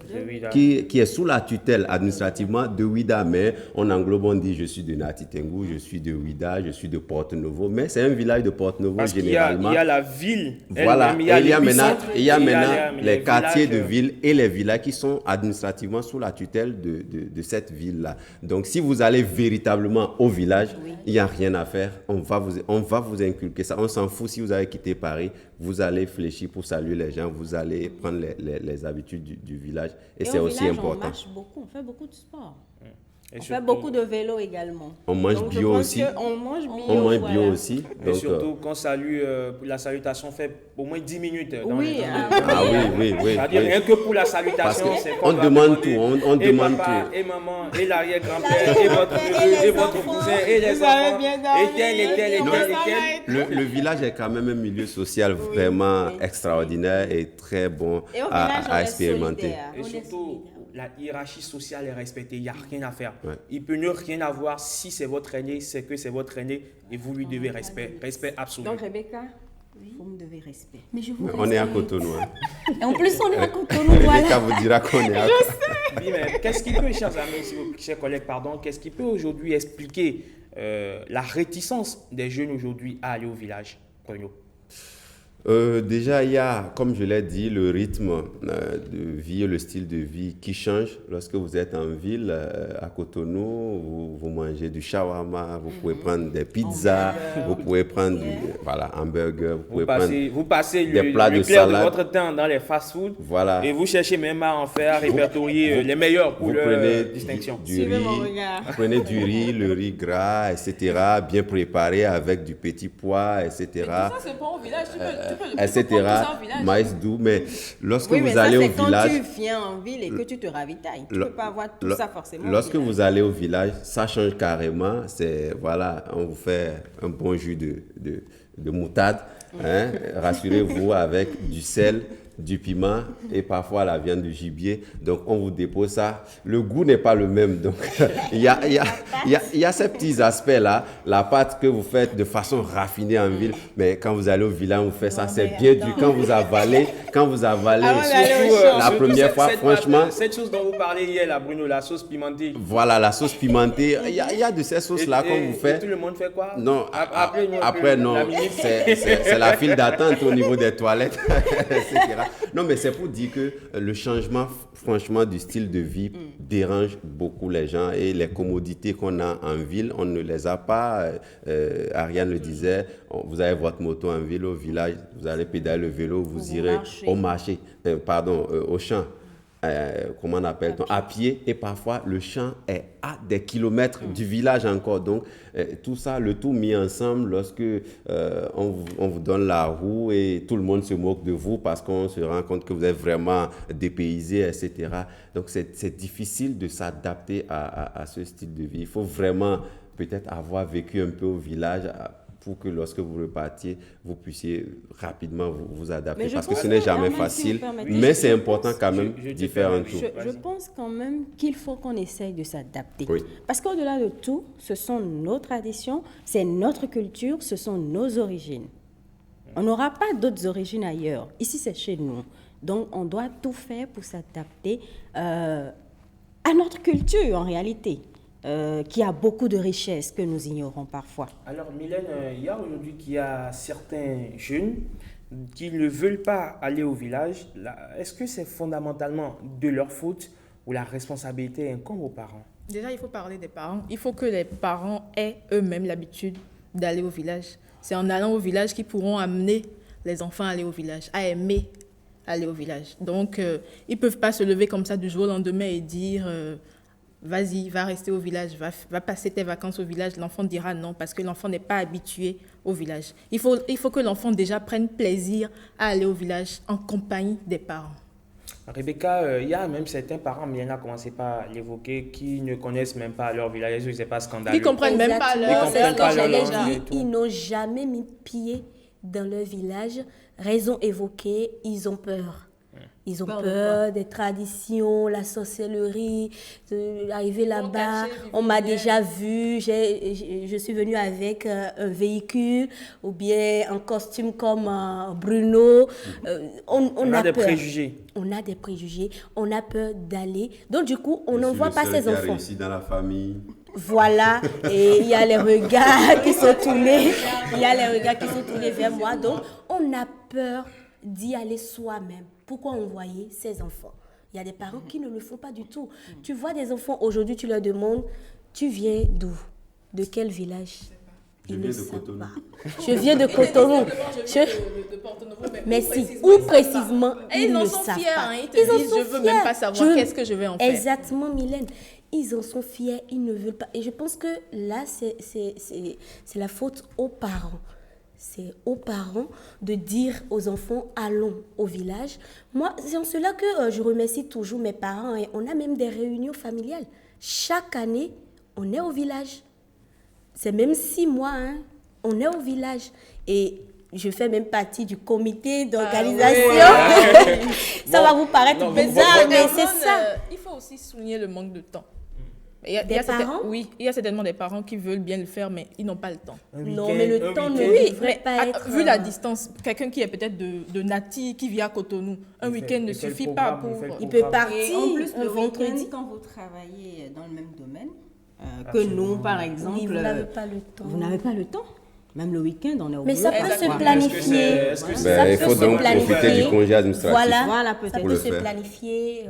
qui est sous la tutelle administrativement de Ouida. Mais on englobe, on dit, je suis de Natitengu, je suis de Ouida, je suis de Porto-Novo. Mais c'est un village de Porto-Novo généralement. Il y a la ville. Voilà. Il y a maintenant les quartiers villages. de ville et les villages qui sont administrativement sous la tutelle de cette ville-là. Donc, si vous allez véritablement au village, il n'y a rien à faire. On va vous inculquer ça. On s'en fout si vous avez quitté Paris. Vous allez fléchir pour saluer les gens. Vous allez prendre les habitudes du village. Et c'est aussi village, important. On marche beaucoup, on fait beaucoup de sport. Et On surtout, fait beaucoup de vélo également. On mange Donc, je bio pense aussi. On mange bio. On mange voilà. bio aussi. Et Donc, surtout, quand la salutation fait au moins 10 minutes. Oui, oui. C'est-à-dire, rien que pour la salutation, Parce c'est on qu'on va demande demander, tout. On et demande papa, tout. et maman, et l'arrière-grand-père, et votre neveu, et votre cousin, et les Vous avez enfants, bien dormi, et tel. Le village est quand même un milieu social vraiment extraordinaire et très bon Et au village, on à est expérimenter. solidaire. Et surtout, la hiérarchie sociale est respectée. Il n'y a rien à faire. Ouais. Il peut ne rien avoir. Si c'est votre aîné, c'est que c'est votre aîné et vous lui devez respect. Respect absolu. Donc, Rebecca, vous me devez respect. Mais je vous On est à respecte. Cotonou. Hein. Et en plus, on est à Cotonou, Rebecca voilà. vous dira qu'on est à Oui, mais qu'est-ce qui peut, chers amis, chers collègues, qu'est-ce qui peut aujourd'hui expliquer la réticence des jeunes aujourd'hui à aller au village? Bruno? Déjà, il y a, comme je l'ai dit, le rythme de vie, le style de vie qui change. Lorsque vous êtes en ville, à Cotonou, vous mangez du shawarma, vous pouvez prendre des pizzas, vous pouvez prendre hamburger, Vous passez des plats de clair salade. de votre temps dans les fast-food Voilà. et vous cherchez même à en faire, répertorier les meilleurs pour Vous leur prenez distinction. du riz, vous prenez du riz, le riz gras, etc., bien préparé avec du petit pois, etc. Mais tout ça, c'est pas au village. Tu peux etc. prendre tout ça au village. Maïs doux, mais lorsque Oui, mais vous ça, allez au c'est quand village, tu viens en ville et que tu te ravitailles. Tu ne peux pas avoir tout ça forcément. lorsque vous allez au village, ça change carrément. C'est voilà, on vous fait un bon jus de moutarde, hein, rassurez-vous, avec du sel, du piment et parfois la viande du gibier. Donc, on vous dépose ça. Le goût n'est pas le même. Donc, il y a ces petits aspects-là. La pâte que vous faites de façon raffinée en ville, mais quand vous allez au village, on vous fait ça, c'est bien dur. Quand vous avalez, la première fois, franchement... Cette chose dont vous parlez hier, là, Bruno, la sauce pimentée. Voilà, la sauce pimentée. Il y a de ces sauces-là qu'on vous fait. Et tout le monde fait quoi? Non, après, non. la minute. C'est la file d'attente au niveau des toilettes, etc. Non, mais c'est pour dire que le changement, franchement, du style de vie dérange beaucoup les gens et les commodités qu'on a en ville, on ne les a pas. Ariane le disait, vous avez votre moto en ville, au village, vous allez pédaler le vélo, vous irez au marché, au champ. Comment on appelle-t-on, à pied, et parfois le champ est à des kilomètres du village encore. Donc, tout ça, le tout mis ensemble, lorsque on vous donne la roue et tout le monde se moque de vous parce qu'on se rend compte que vous êtes vraiment dépaysé, etc. Donc, c'est difficile de s'adapter à ce style de vie. Il faut vraiment peut-être avoir vécu un peu au village pour que lorsque vous repartiez, vous puissiez rapidement vous adapter. Parce que ce n'est jamais facile, mais c'est important quand même d'y faire un tour. Je pense quand même qu'il faut qu'on essaye de s'adapter. Oui. Parce qu'au-delà de tout, ce sont nos traditions, c'est notre culture, ce sont nos origines. On n'aura pas d'autres origines ailleurs. Ici, c'est chez nous. Donc, on doit tout faire pour s'adapter à notre culture, en réalité. Qui a beaucoup de richesses que nous ignorons parfois. Alors, Mylène, il y a aujourd'hui qu'il y a certains jeunes qui ne veulent pas aller au village. Est-ce que c'est fondamentalement de leur faute ou la responsabilité incombe aux parents? Déjà, il faut parler des parents. Il faut que les parents aient eux-mêmes l'habitude d'aller au village. C'est en allant au village qu'ils pourront amener les enfants à aller au village, à aimer aller au village. Donc, ils ne peuvent pas se lever comme ça du jour au lendemain et dire... vas-y, va rester au village, va passer tes vacances au village, l'enfant dira non parce que l'enfant n'est pas habitué au village. Il faut que l'enfant déjà prenne plaisir à aller au village en compagnie des parents. Rebecca, il y a même certains parents, Milena a commencé par l'évoquer, qui ne connaissent même pas leur village, ce n'est pas scandaleux. Ils comprennent même pas leur langue. Ils n'ont jamais mis pied dans leur village. Raison évoquée, ils ont peur. Ils ont peur des traditions, la sorcellerie, arriver là-bas. On m'a déjà vu, je suis venue avec un véhicule ou bien un costume comme Bruno. On a des peur. préjugés. On a des préjugés, on a peur d'aller. Donc du coup, on n'envoie pas ses enfants. Réussi dans la famille. Voilà, et il y a les regards qui sont tournés, vers moi. Donc, on a peur d'y aller soi-même. Pourquoi envoyer ses enfants? Il y a des parents qui ne le font pas du tout. Tu vois des enfants, aujourd'hui, tu leur demandes, tu viens d'où? De quel village? Ils ne savent pas. Je viens de Cotonou. Mais si, où précisément, ils ne savent pas. Ils en sont fiers. Je veux même pas savoir qu'est-ce que je vais en faire. Exactement, Mylène. Ils en sont fiers, ils ne veulent pas. Et je pense que là, c'est la faute aux parents. C'est aux parents de dire aux enfants, allons au village. Moi, c'est en cela que je remercie toujours mes parents. Et on a même des réunions familiales. Chaque année, on est au village. C'est même 6 mois, hein, on est au village. Et je fais même partie du comité d'organisation. Ça va vous paraître bizarre, mais c'est ça. Il faut aussi souligner le manque de temps. Des parents? Oui, il y a certainement des parents qui veulent bien le faire, mais ils n'ont pas le temps. Non, mais le temps ne devrait pas être... Vu la distance, quelqu'un qui est peut-être de Nati, qui vit à Cotonou, un week-end ne suffit pas pour... Il peut partir en plus, un vendredi. Quand vous travaillez dans le même domaine, que nous, par exemple... Oui, vous n'avez pas le temps. Vous n'avez pas le temps. Même le week-end, on est au boulot. Mais ça peut se planifier. Il faut donc profiter du congé administratif. Voilà, peut-être. Ça peut se planifier...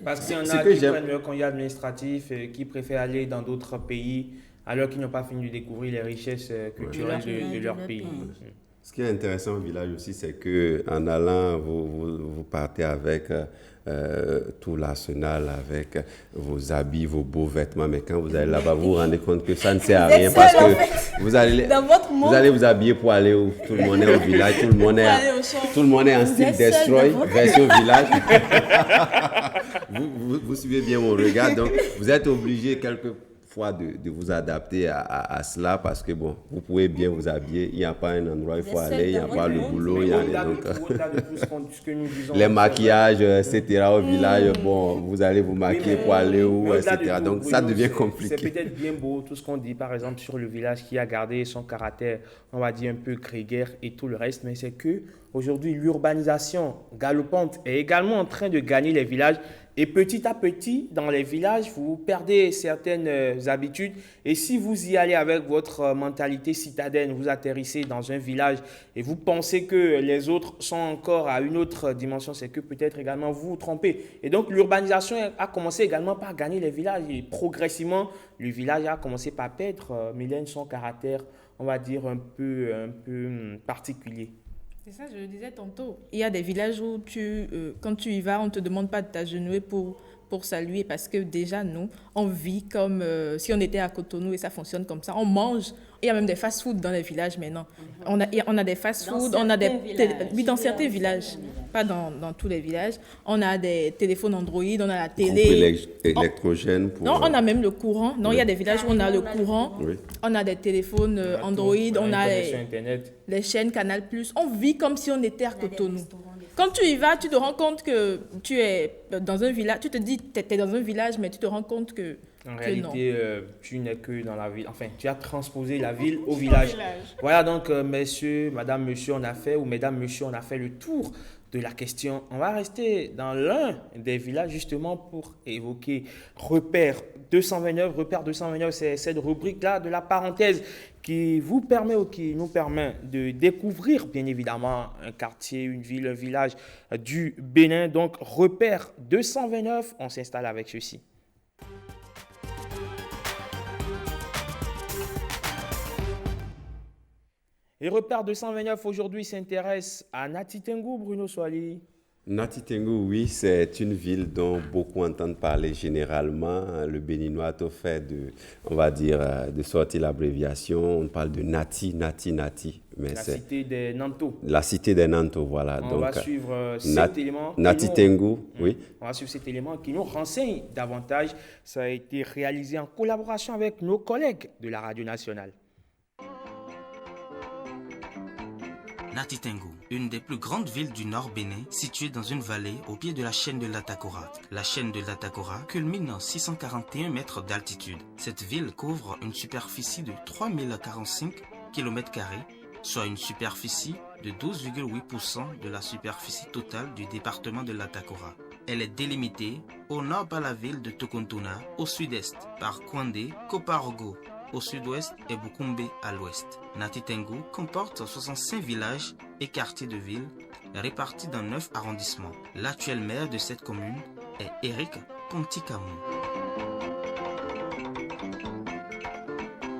Parce qu'il y en a qui prennent leur congé administratif, qui préfèrent aller dans d'autres pays alors qu'ils n'ont pas fini de découvrir les richesses culturelles de leur pays. Ce qui est intéressant au village aussi, c'est qu'en allant, vous partez avec tout l'arsenal, avec vos habits, vos beaux vêtements, mais quand vous allez là-bas, vous vous rendez compte que ça ne sert à rien parce que vous allez vous habiller pour aller où tout le monde est au village, tout le monde est en style Destroy, version village. vous suivez bien mon regard, donc vous êtes obligé quelquefois de vous adapter à cela parce que bon, vous pouvez bien vous habiller, il n'y a pas un endroit où il faut aller, il n'y a pas le boulot, il y a les maquillages, etc. au village, bon, vous allez vous maquiller pour aller où, etc. Donc ça devient compliqué. C'est peut-être bien beau tout ce qu'on dit par exemple sur le village qui a gardé son caractère, on va dire un peu grégaire et tout le reste, mais c'est que aujourd'hui l'urbanisation galopante est également en train de gagner les villages. Et petit à petit, dans les villages, vous perdez certaines habitudes. Et si vous y allez avec votre mentalité citadine, vous atterrissez dans un village et vous pensez que les autres sont encore à une autre dimension, c'est que peut-être également vous vous trompez. Et donc, l'urbanisation a commencé également par gagner les villages. Et progressivement, le village a commencé par perdre, Mylène, son caractère, on va dire, un peu particulier. C'est ça, je le disais tantôt. Il y a des villages où quand tu y vas, on ne te demande pas de t'agenouiller pour saluer parce que déjà, nous, on vit comme si on était à Cotonou et ça fonctionne comme ça. On mange. Il y a même des fast-food dans les villages maintenant. On a des fast-food, dans certains villages, pas dans tous les villages. On a des téléphones Android, on a la télé. Électrogène. Non, on a même le courant. Non, il y a des villages où on a le courant. Oui. On a des téléphones Android, on a les chaînes Canal+. On vit comme si on était à Cotonou. Quand tu y vas, tu te rends compte que tu es dans un village. Tu te dis que tu es dans un village, mais tu te rends compte que en réalité, tu n'es que dans la ville. Enfin, tu as transposé la ville au village. Voilà donc, messieurs, madame, monsieur, on a fait le tour de la question. On va rester dans l'un des villages justement pour évoquer Repère 229. Repère 229, c'est cette rubrique-là de la parenthèse qui vous permet ou qui nous permet de découvrir bien évidemment un quartier, une ville, un village du Bénin. Donc, Repère 229, on s'installe avec ceci. Et Repère 229 aujourd'hui s'intéresse à Nati Tengou, Bruno Soali. Nati Tengu, oui, c'est une ville dont beaucoup entendent parler généralement. Le béninois a fait on va dire, de sortir l'abréviation. On parle de Nati. Mais la cité des Nanto. La cité des Nanto, voilà. On donc, va suivre cet élément. Nati Tengu, oui. On va suivre cet élément qui nous renseigne davantage. Ça a été réalisé en collaboration avec nos collègues de la Radio Nationale. Nati Tengu, une des plus grandes villes du Nord Bénin, située dans une vallée au pied de la chaîne de l'Atakora. La chaîne de l'Atakora culmine en 641 mètres d'altitude. Cette ville couvre une superficie de 3045 km², soit une superficie de 12,8% de la superficie totale du département de l'Atakora. Elle est délimitée au nord par la ville de Tokontona, au sud-est par Kwandé, Koparogo, au sud-ouest et Bukumbe à l'ouest. Nati Tengu comporte 65 villages et quartiers de ville répartis dans 9 arrondissements. L'actuel maire de cette commune est Eric Pontikamou.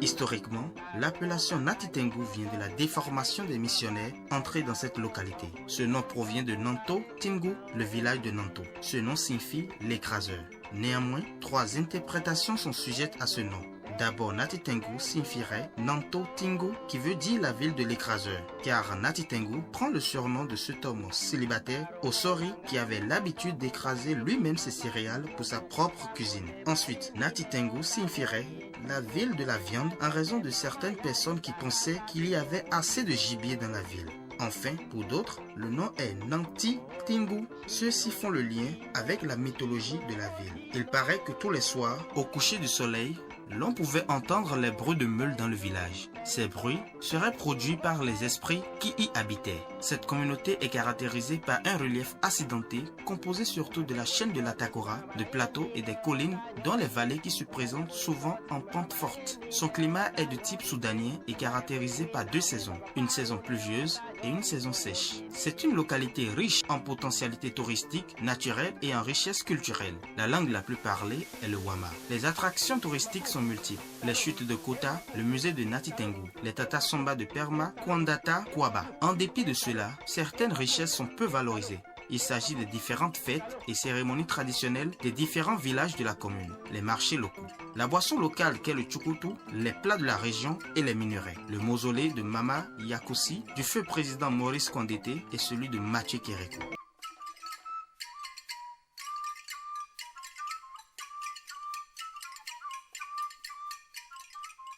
Historiquement, l'appellation Nati Tengu vient de la déformation des missionnaires entrés dans cette localité. Ce nom provient de Nanto Tingu, le village de Nanto. Ce nom signifie l'écraseur. Néanmoins, 3 interprétations sont sujettes à ce nom. D'abord, Nati Tengu signifierait Nanto Tingu, qui veut dire la ville de l'écraseur, car Nati Tengu prend le surnom de cet homme célibataire, Osori, qui avait l'habitude d'écraser lui-même ses céréales pour sa propre cuisine. Ensuite, Nati Tengu signifierait la ville de la viande en raison de certaines personnes qui pensaient qu'il y avait assez de gibier dans la ville. Enfin, pour d'autres, le nom est Nanti Tingu. Ceux-ci font le lien avec la mythologie de la ville. Il paraît que tous les soirs, au coucher du soleil, l'on pouvait entendre les bruits de meules dans le village. Ces bruits seraient produits par les esprits qui y habitaient. Cette communauté est caractérisée par un relief accidenté composé surtout de la chaîne de l'Atakora, de plateaux et des collines dont les vallées qui se présentent souvent en pente forte. Son climat est de type soudanien et caractérisé par 2 saisons, une saison pluvieuse et une saison sèche. C'est une localité riche en potentialité touristique, naturelle et en richesse culturelle. La langue la plus parlée est le Wama. Les attractions touristiques sont multiples. Les chutes de Kota, le musée de Nati Tengu, les Tata Samba de Perma, Kwandata, Kwaba. En dépit de cela, certaines richesses sont peu valorisées. Il s'agit des différentes fêtes et cérémonies traditionnelles des différents villages de la commune, les marchés locaux, la boisson locale qu'est le tchukutu, les plats de la région et les minerais, le mausolée de Mama Yakosi, du feu président Maurice Kondete et celui de Mathieu Kérékou.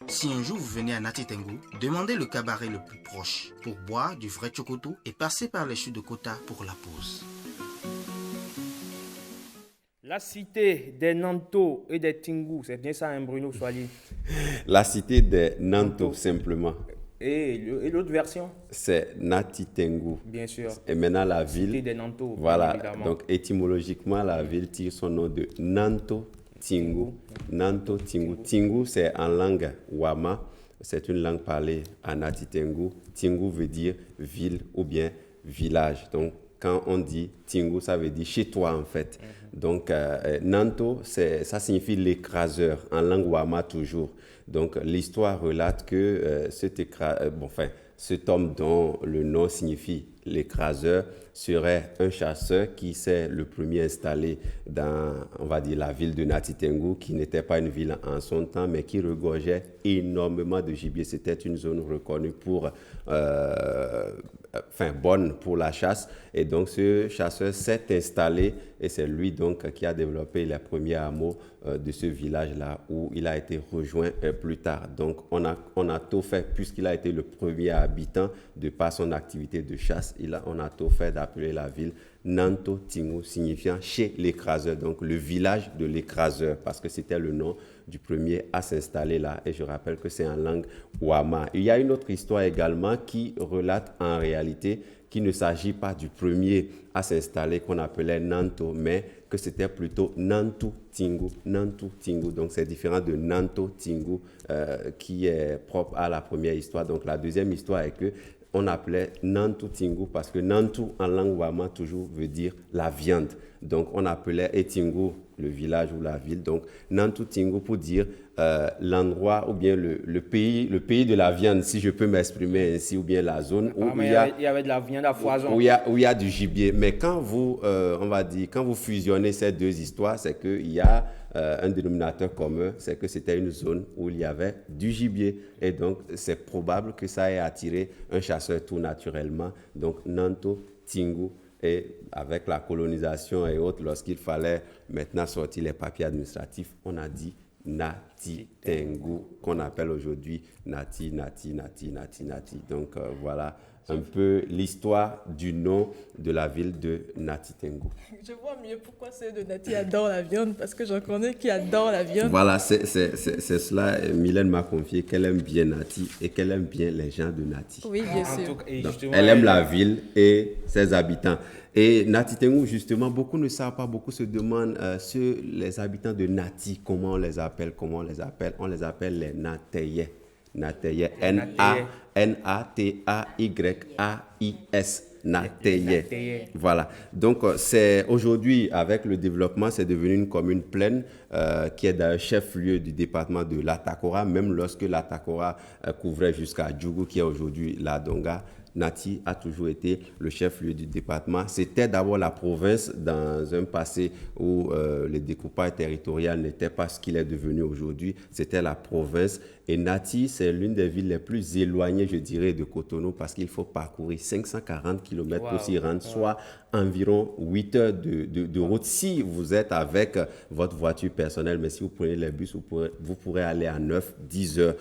Si un jour vous venez à Nati Tengu, demandez le cabaret le plus proche pour boire du vrai chocoto et passer par les chutes de Kota pour la pause. La cité des Nanto et des Tingu, c'est bien ça, hein, Bruno Soali? La cité des Nanto, simplement. Et l'autre version? C'est Nati Tengu. Bien sûr. Et maintenant la ville. Cité des Nanto. Voilà. Évidemment. Donc étymologiquement, la ville tire son nom de Nanto Tingu. Nanto Tingu. Tingu, c'est en langue Wama. C'est une langue parlée à Nati Tengu. Tingu veut dire ville ou bien village. Donc, quand on dit Tingu, ça veut dire chez toi en fait. Donc, Nanto, ça signifie l'écraseur, en langue Wama toujours. Donc, l'histoire relate que cet homme dont le nom signifie l'écraseur serait un chasseur qui s'est le premier installé dans, on va dire, la ville de Nati Tengu, qui n'était pas une ville en son temps, mais qui regorgeait énormément de gibier. C'était une zone reconnue pour, bonne pour la chasse. Et donc, ce chasseur s'est installé et c'est lui donc qui a développé les premiers hameaux de ce village-là où il a été rejoint plus tard. Donc, on a tout fait, puisqu'il a été le premier habitant de par son activité de chasse, on a tout fait d'appeler la ville Nanto Tingu, signifiant chez l'écraseur, donc le village de l'écraseur, parce que c'était le nom du premier à s'installer là. Et je rappelle que c'est en langue Wama. Il y a une autre histoire également qui relate en réalité qu'il ne s'agit pas du premier à s'installer qu'on appelait Nanto, mais que c'était plutôt Nantu Tingu. Nantu Tingu. Donc c'est différent de Nanto Tingu qui est propre à la première histoire. Donc la deuxième histoire est que on appelait Nantu Tingu parce que Nantu en langue Wama toujours veut dire la viande. Donc on appelait Tingu le village ou la ville. Donc Nantu Tingu pour dire l'endroit ou bien le pays de la viande, si je peux m'exprimer ainsi, ou bien la zone où il y avait de la viande à foison. Où il y a du gibier. Mais quand vous, on va dire, quand vous fusionnez ces deux histoires, c'est qu'il y a un dénominateur commun, c'est que c'était une zone où il y avait du gibier. Et donc, c'est probable que ça ait attiré un chasseur tout naturellement. Donc, Nanto, Tingu, et avec la colonisation et autres, lorsqu'il fallait maintenant sortir les papiers administratifs, on a dit Nati Tengu, qu'on appelle aujourd'hui Nati. Donc, voilà un peu l'histoire du nom de la ville de Nati Tengu. Je vois mieux pourquoi ceux de Nati adorent la viande, parce que j'en connais qui adorent la viande. Voilà, c'est cela. Mylène m'a confié qu'elle aime bien Nati et qu'elle aime bien les gens de Nati. Oui, bien sûr. Donc, elle aime la ville et ses habitants. Et Nati Tengu, justement, beaucoup ne savent pas, beaucoup se demandent les habitants de Nati, comment on les appelle. On les appelle les Natayais. Natayais, N-A-T-A-Y-A-I-S. Natayais. Voilà. Donc, aujourd'hui, avec le développement, c'est devenu une commune pleine qui est dans le chef-lieu du département de l'Atakora, même lorsque l'Atakora couvrait jusqu'à Djougou, qui est aujourd'hui la Donga. Nati a toujours été le chef-lieu du département. C'était d'abord la province dans un passé où le découpage territorial n'était pas ce qu'il est devenu aujourd'hui. C'était la province. Et Nati, c'est l'une des villes les plus éloignées, je dirais, de Cotonou parce qu'il faut parcourir 540 km pour s'y rendre, soit environ 8 heures de route si vous êtes avec votre voiture personnelle. Mais si vous prenez les bus, vous pourrez aller à 9-10 heures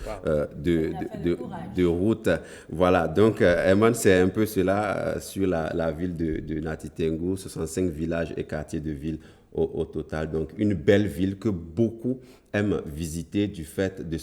de route. Voilà, donc Eman, c'est un peu cela sur la ville de Nati Tengu, 65 villages et quartiers de ville au total. Donc une belle ville que beaucoup aiment visiter du fait de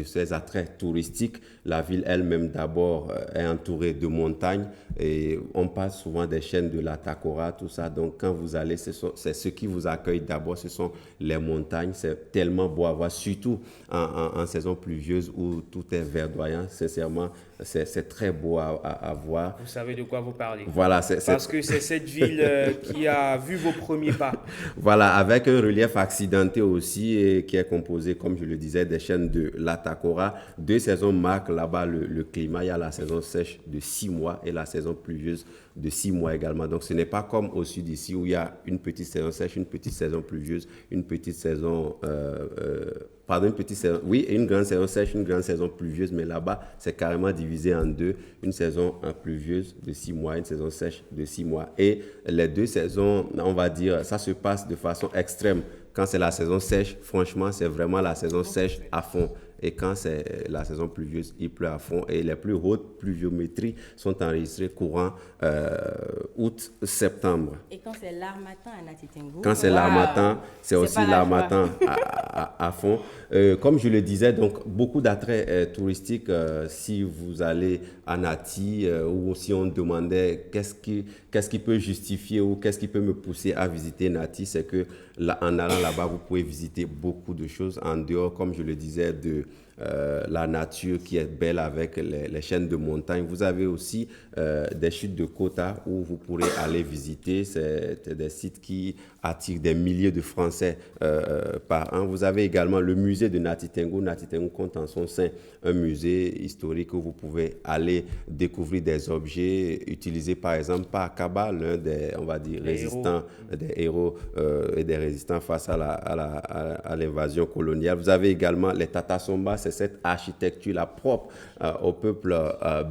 ses attraits touristiques. La ville elle-même d'abord est entourée de montagnes et on passe souvent des chaînes de la Takora, tout ça. Donc quand vous allez, c'est ce qui vous accueille d'abord, ce sont les montagnes. C'est tellement beau à voir, surtout en saison pluvieuse où tout est verdoyant. Sincèrement, c'est très beau à voir. Vous savez de quoi vous parlez. Voilà, parce que c'est cette ville qui a vu vos premiers pas. Voilà, avec un relief accidenté aussi et qui est composé, comme je le disais, des chaînes de l'Atakora. 2 saisons marquent là-bas le climat. Il y a la saison sèche de 6 mois et la saison pluvieuse de 6 mois également. Donc, ce n'est pas comme au sud ici où il y a une petite saison sèche, une petite saison pluvieuse, une petite saison... une grande saison sèche, une grande saison pluvieuse, mais là-bas, c'est carrément divisé en deux. Une saison pluvieuse de 6 mois, une saison sèche de 6 mois. Et les 2 saisons, on va dire, ça se passe de façon extrême. Quand c'est la saison sèche, franchement, c'est vraiment la saison sèche à fond. Et quand c'est la saison pluvieuse, il pleut à fond. Et les plus hautes pluviométries sont enregistrées courant août-septembre. Et quand c'est l'harmattan à Nati Tengu? Quand c'est l'harmattan, c'est aussi l'harmattan à fond. Comme je le disais, donc beaucoup d'attraits touristiques. Si vous allez à Nati ou si on demandait qu'est-ce qui peut justifier ou qu'est-ce qui peut me pousser à visiter Nati, c'est que en allant là-bas, vous pouvez visiter beaucoup de choses en dehors, comme je le disais, de la nature qui est belle avec les chaînes de montagnes. Vous avez aussi des chutes de Kota où vous pourrez aller visiter. C'est des sites qui attirent des milliers de Français par an. Vous avez également le musée de Nati Tengu. Nati Tengu compte en son sein un musée historique où vous pouvez aller découvrir des objets utilisés par exemple par Kaba, l'un des, on va dire, résistants, des héros et des résistants face à l'invasion coloniale. Vous avez également les Tata Somba, c'est cette architecture-là propre au peuple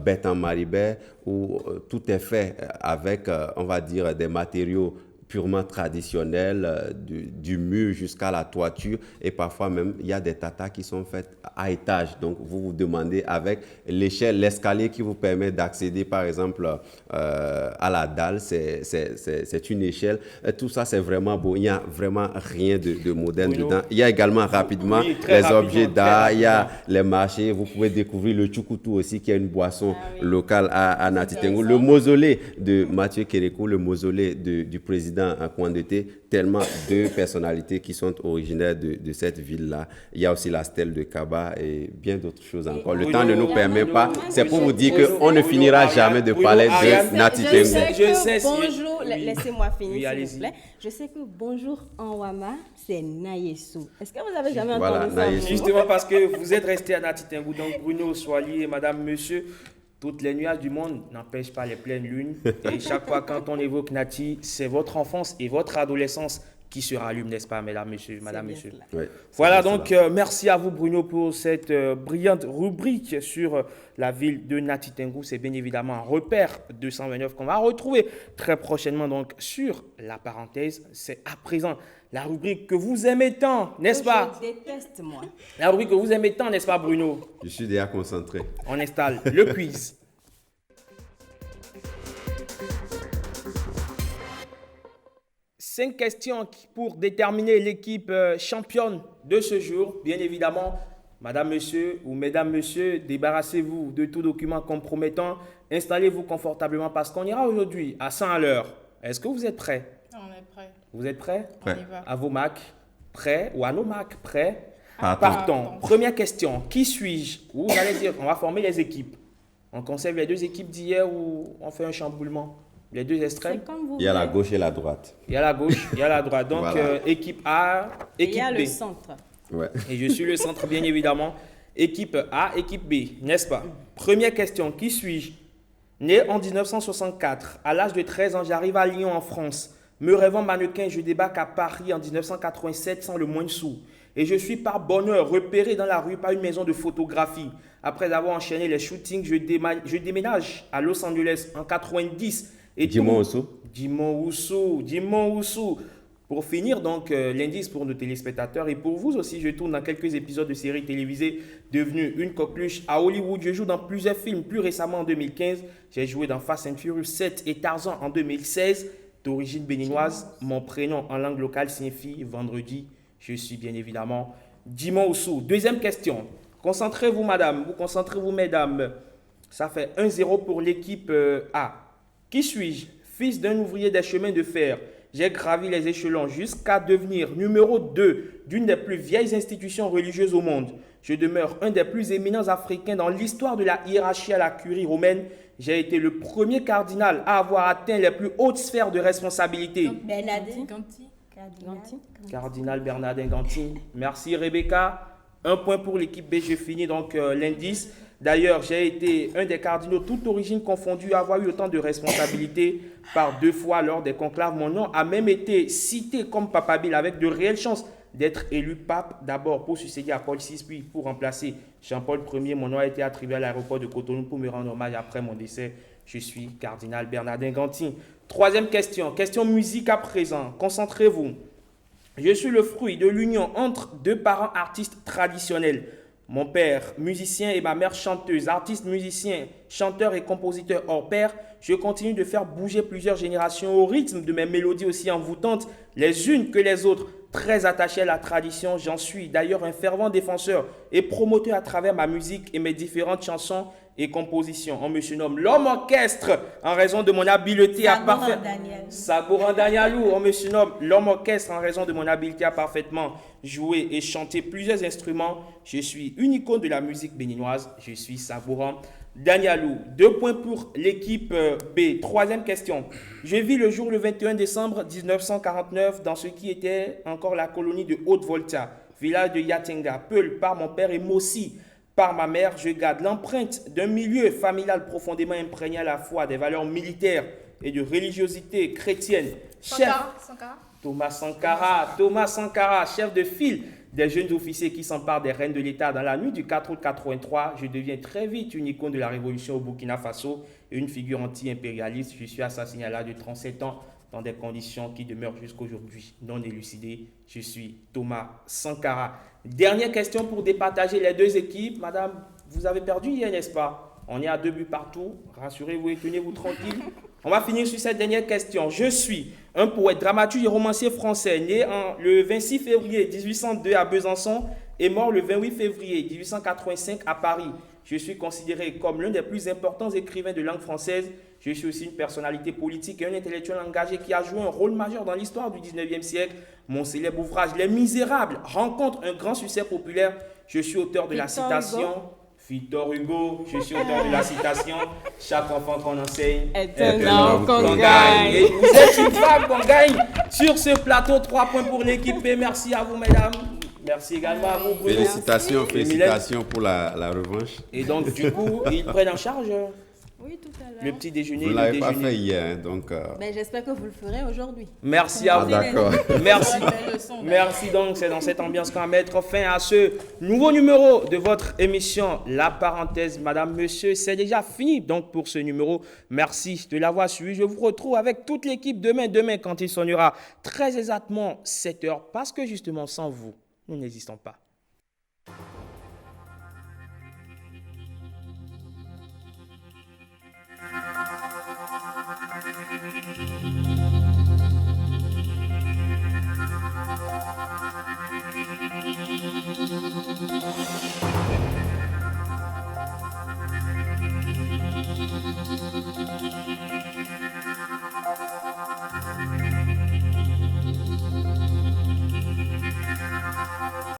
Betan-Maribé où tout est fait avec, on va dire, des matériaux purement traditionnels, du mur jusqu'à la toiture, et parfois même il y a des tatas qui sont faites à étage. Donc vous vous demandez avec l'échelle, l'escalier qui vous permet d'accéder par exemple à la dalle, c'est une échelle. Tout ça c'est vraiment beau, il n'y a vraiment rien de moderne dedans. Il y a également rapidement les objets d'art, il y a les marchés, vous pouvez découvrir le tchoukoutou aussi qui est une boisson locale à Nati Tengu. Le mausolée de Mathieu Kérékou, le mausolée du président à Kouandété, tellement de personnalités qui sont originaires de cette ville-là. Il y a aussi la stèle de Kaba et bien d'autres choses encore. Le temps ne nous permet pas. C'est pour vous dire qu'on ne finira jamais de parler de Nati Tengu. laissez-moi finir, Oui, s'il allez-y. vous plaît. Je sais que bonjour en Wama, c'est Nayesu. Est-ce que vous avez jamais Voilà, entendu ça? Nayesu. Justement parce que vous êtes resté à Nati Tengu, donc Bruno, Soilier, madame, monsieur, toutes les nuages du monde n'empêchent pas les pleines lunes. Et chaque fois quand on évoque Nati, c'est votre enfance et votre adolescence qui se rallument, n'est-ce pas, mesdames, messieurs, madame, monsieur. Ouais, Voilà, c'est donc merci à vous, Bruno, pour cette brillante rubrique sur la ville de Nati Tengu. C'est bien évidemment un repère 229 qu'on va retrouver très prochainement donc sur la parenthèse. C'est à présent la rubrique que vous aimez tant, n'est-ce pas? Je déteste, moi. La rubrique que vous aimez tant, n'est-ce pas, Bruno? Je suis déjà concentré. On installe le quiz. Cinq questions pour déterminer l'équipe championne de ce jour. Bien évidemment, madame, monsieur ou mesdames, messieurs, débarrassez-vous de tout document compromettant. Installez-vous confortablement parce qu'on ira aujourd'hui à 100 à l'heure. Est-ce que vous êtes prêts? On est prêt. Vous êtes prêts? Prêt. On y va. À vos Macs, prêts ou à nos Macs, prêts? Partons. Partons. Première question. Qui suis-je? Vous allez dire, on va former les équipes. On conserve les deux équipes d'hier ou on fait un chamboulement? Les deux extrêmes? C'est comme vous Il y a la voulez. gauche et la droite. Il y a la gauche, il y a la droite. Donc, Voilà. équipe A, Et équipe il y a B. le centre. Ouais. Et je suis le centre, bien évidemment. Équipe A, équipe B, n'est-ce pas? Première question, qui suis-je? Né en 1964, à l'âge de 13 ans, j'arrive à Lyon, en France. Me rêvant mannequin, je débarque à Paris en 1987 sans le moindre sou. Et je suis par bonheur repéré dans la rue par une maison de photographie. Après avoir enchaîné les shootings, je déménage à Los Angeles en 90. Et Dis-moi Oussou. Dis-moi Oussou. Pour finir, donc, l'indice pour nos téléspectateurs et pour vous aussi, je tourne dans quelques épisodes de séries télévisées devenues une coqueluche à Hollywood. Je joue dans plusieurs films. Plus récemment, en 2015, j'ai joué dans Fast and Furious 7 et Tarzan en 2016. D'origine béninoise, mon prénom en langue locale signifie vendredi. Je suis bien évidemment Dimon Oussou. Deuxième question. Concentrez-vous, madame. Vous concentrez-vous, mesdames. Ça fait 1-0 pour l'équipe A. Qui suis-je? Fils d'un ouvrier des chemins de fer. J'ai gravi les échelons jusqu'à devenir numéro 2 d'une des plus vieilles institutions religieuses au monde. Je demeure un des plus éminents Africains dans l'histoire de la hiérarchie à la curie romaine. J'ai été le premier cardinal à avoir atteint les plus hautes sphères de responsabilité. Bernadette. Cardinal Bernardin Ganti. Merci Rebecca. Un point pour l'équipe B. Je finis donc l'indice. D'ailleurs, j'ai été un des cardinaux, toute origine confondue, à avoir eu autant de responsabilités par 2 fois lors des conclaves. Mon nom a même été cité comme papabile avec de réelles chances d'être élu pape. D'abord pour succéder à Paul VI, puis pour remplacer Jean-Paul Ier. Mon nom a été attribué à l'aéroport de Cotonou pour me rendre hommage après mon décès. Je suis cardinal Bernardin Ganti. Troisième question. Question musique à présent. Concentrez-vous. Je suis le fruit de l'union entre 2 parents artistes traditionnels. Mon père, musicien, et ma mère, chanteuse, artiste, musicien, chanteur et compositeur hors pair. Je continue de faire bouger plusieurs générations au rythme de mes mélodies aussi envoûtantes, les unes que les autres. Très attaché à la tradition, j'en suis d'ailleurs un fervent défenseur et promoteur à travers ma musique et mes différentes chansons et compositions. On me surnomme l'homme orchestre en raison de mon habileté à parfaitement... Sabouran Danielou, on me surnomme l'homme orchestre en raison de mon habileté à parfaitement jouer et chanter plusieurs instruments. Je suis une icône de la musique béninoise. Je suis Sabouran Danielou. 2 points pour l'équipe B. Troisième question. Je vis le jour le 21 décembre 1949 dans ce qui était encore la colonie de Haute-Volta, village de Yatenga, Peul par mon père et Mossi par ma mère. Je garde l'empreinte d'un milieu familial profondément imprégné à la fois des valeurs militaires et de religiosité chrétienne. Thomas Sankara, chef de file des jeunes officiers qui s'emparent des rênes de l'État. Dans la nuit du 4 août 83, je deviens très vite une icône de la révolution au Burkina Faso et une figure anti-impérialiste. Je suis assassiné à l'âge de 37 ans dans des conditions qui demeurent jusqu'aujourd'hui non élucidées. Je suis Thomas Sankara. Dernière question pour départager les deux équipes. Madame, vous avez perdu hier, n'est-ce pas? On est à 2 buts partout. Rassurez-vous et tenez-vous tranquille. On va finir sur cette dernière question. Je suis un poète, dramaturge et romancier français, né le 26 février 1802 à Besançon et mort le 28 février 1885 à Paris. Je suis considéré comme l'un des plus importants écrivains de langue française. Je suis aussi une personnalité politique et un intellectuel engagé qui a joué un rôle majeur dans l'histoire du 19e siècle. Mon célèbre ouvrage Les Misérables rencontre un grand succès populaire. Je suis auteur de la citation Victor Hugo, je suis auteur de la citation. Chaque enfant qu'on enseigne est un homme qu'on gagne. gagne. Et vous êtes une femme qu'on gagne sur ce plateau. 3 points pour l'équipe. Et merci à vous, mesdames. Merci également à vous, Bruno. Félicitations pour la revanche. Et donc, du coup, ils prennent en charge oui, tout à l'heure. le petit déjeuner. Vous ne l'avez pas fait hier, hein, donc... Ben, j'espère que vous le ferez aujourd'hui. Merci à vous. D'accord. Merci. Merci donc, c'est dans cette ambiance qu'on va mettre fin à ce nouveau numéro de votre émission La Parenthèse. Madame, Monsieur, c'est déjà fini donc pour ce numéro. Merci de l'avoir suivi. Je vous retrouve avec toute l'équipe demain quand il sonnera très exactement 7 heures parce que justement sans vous, nous n'existons pas.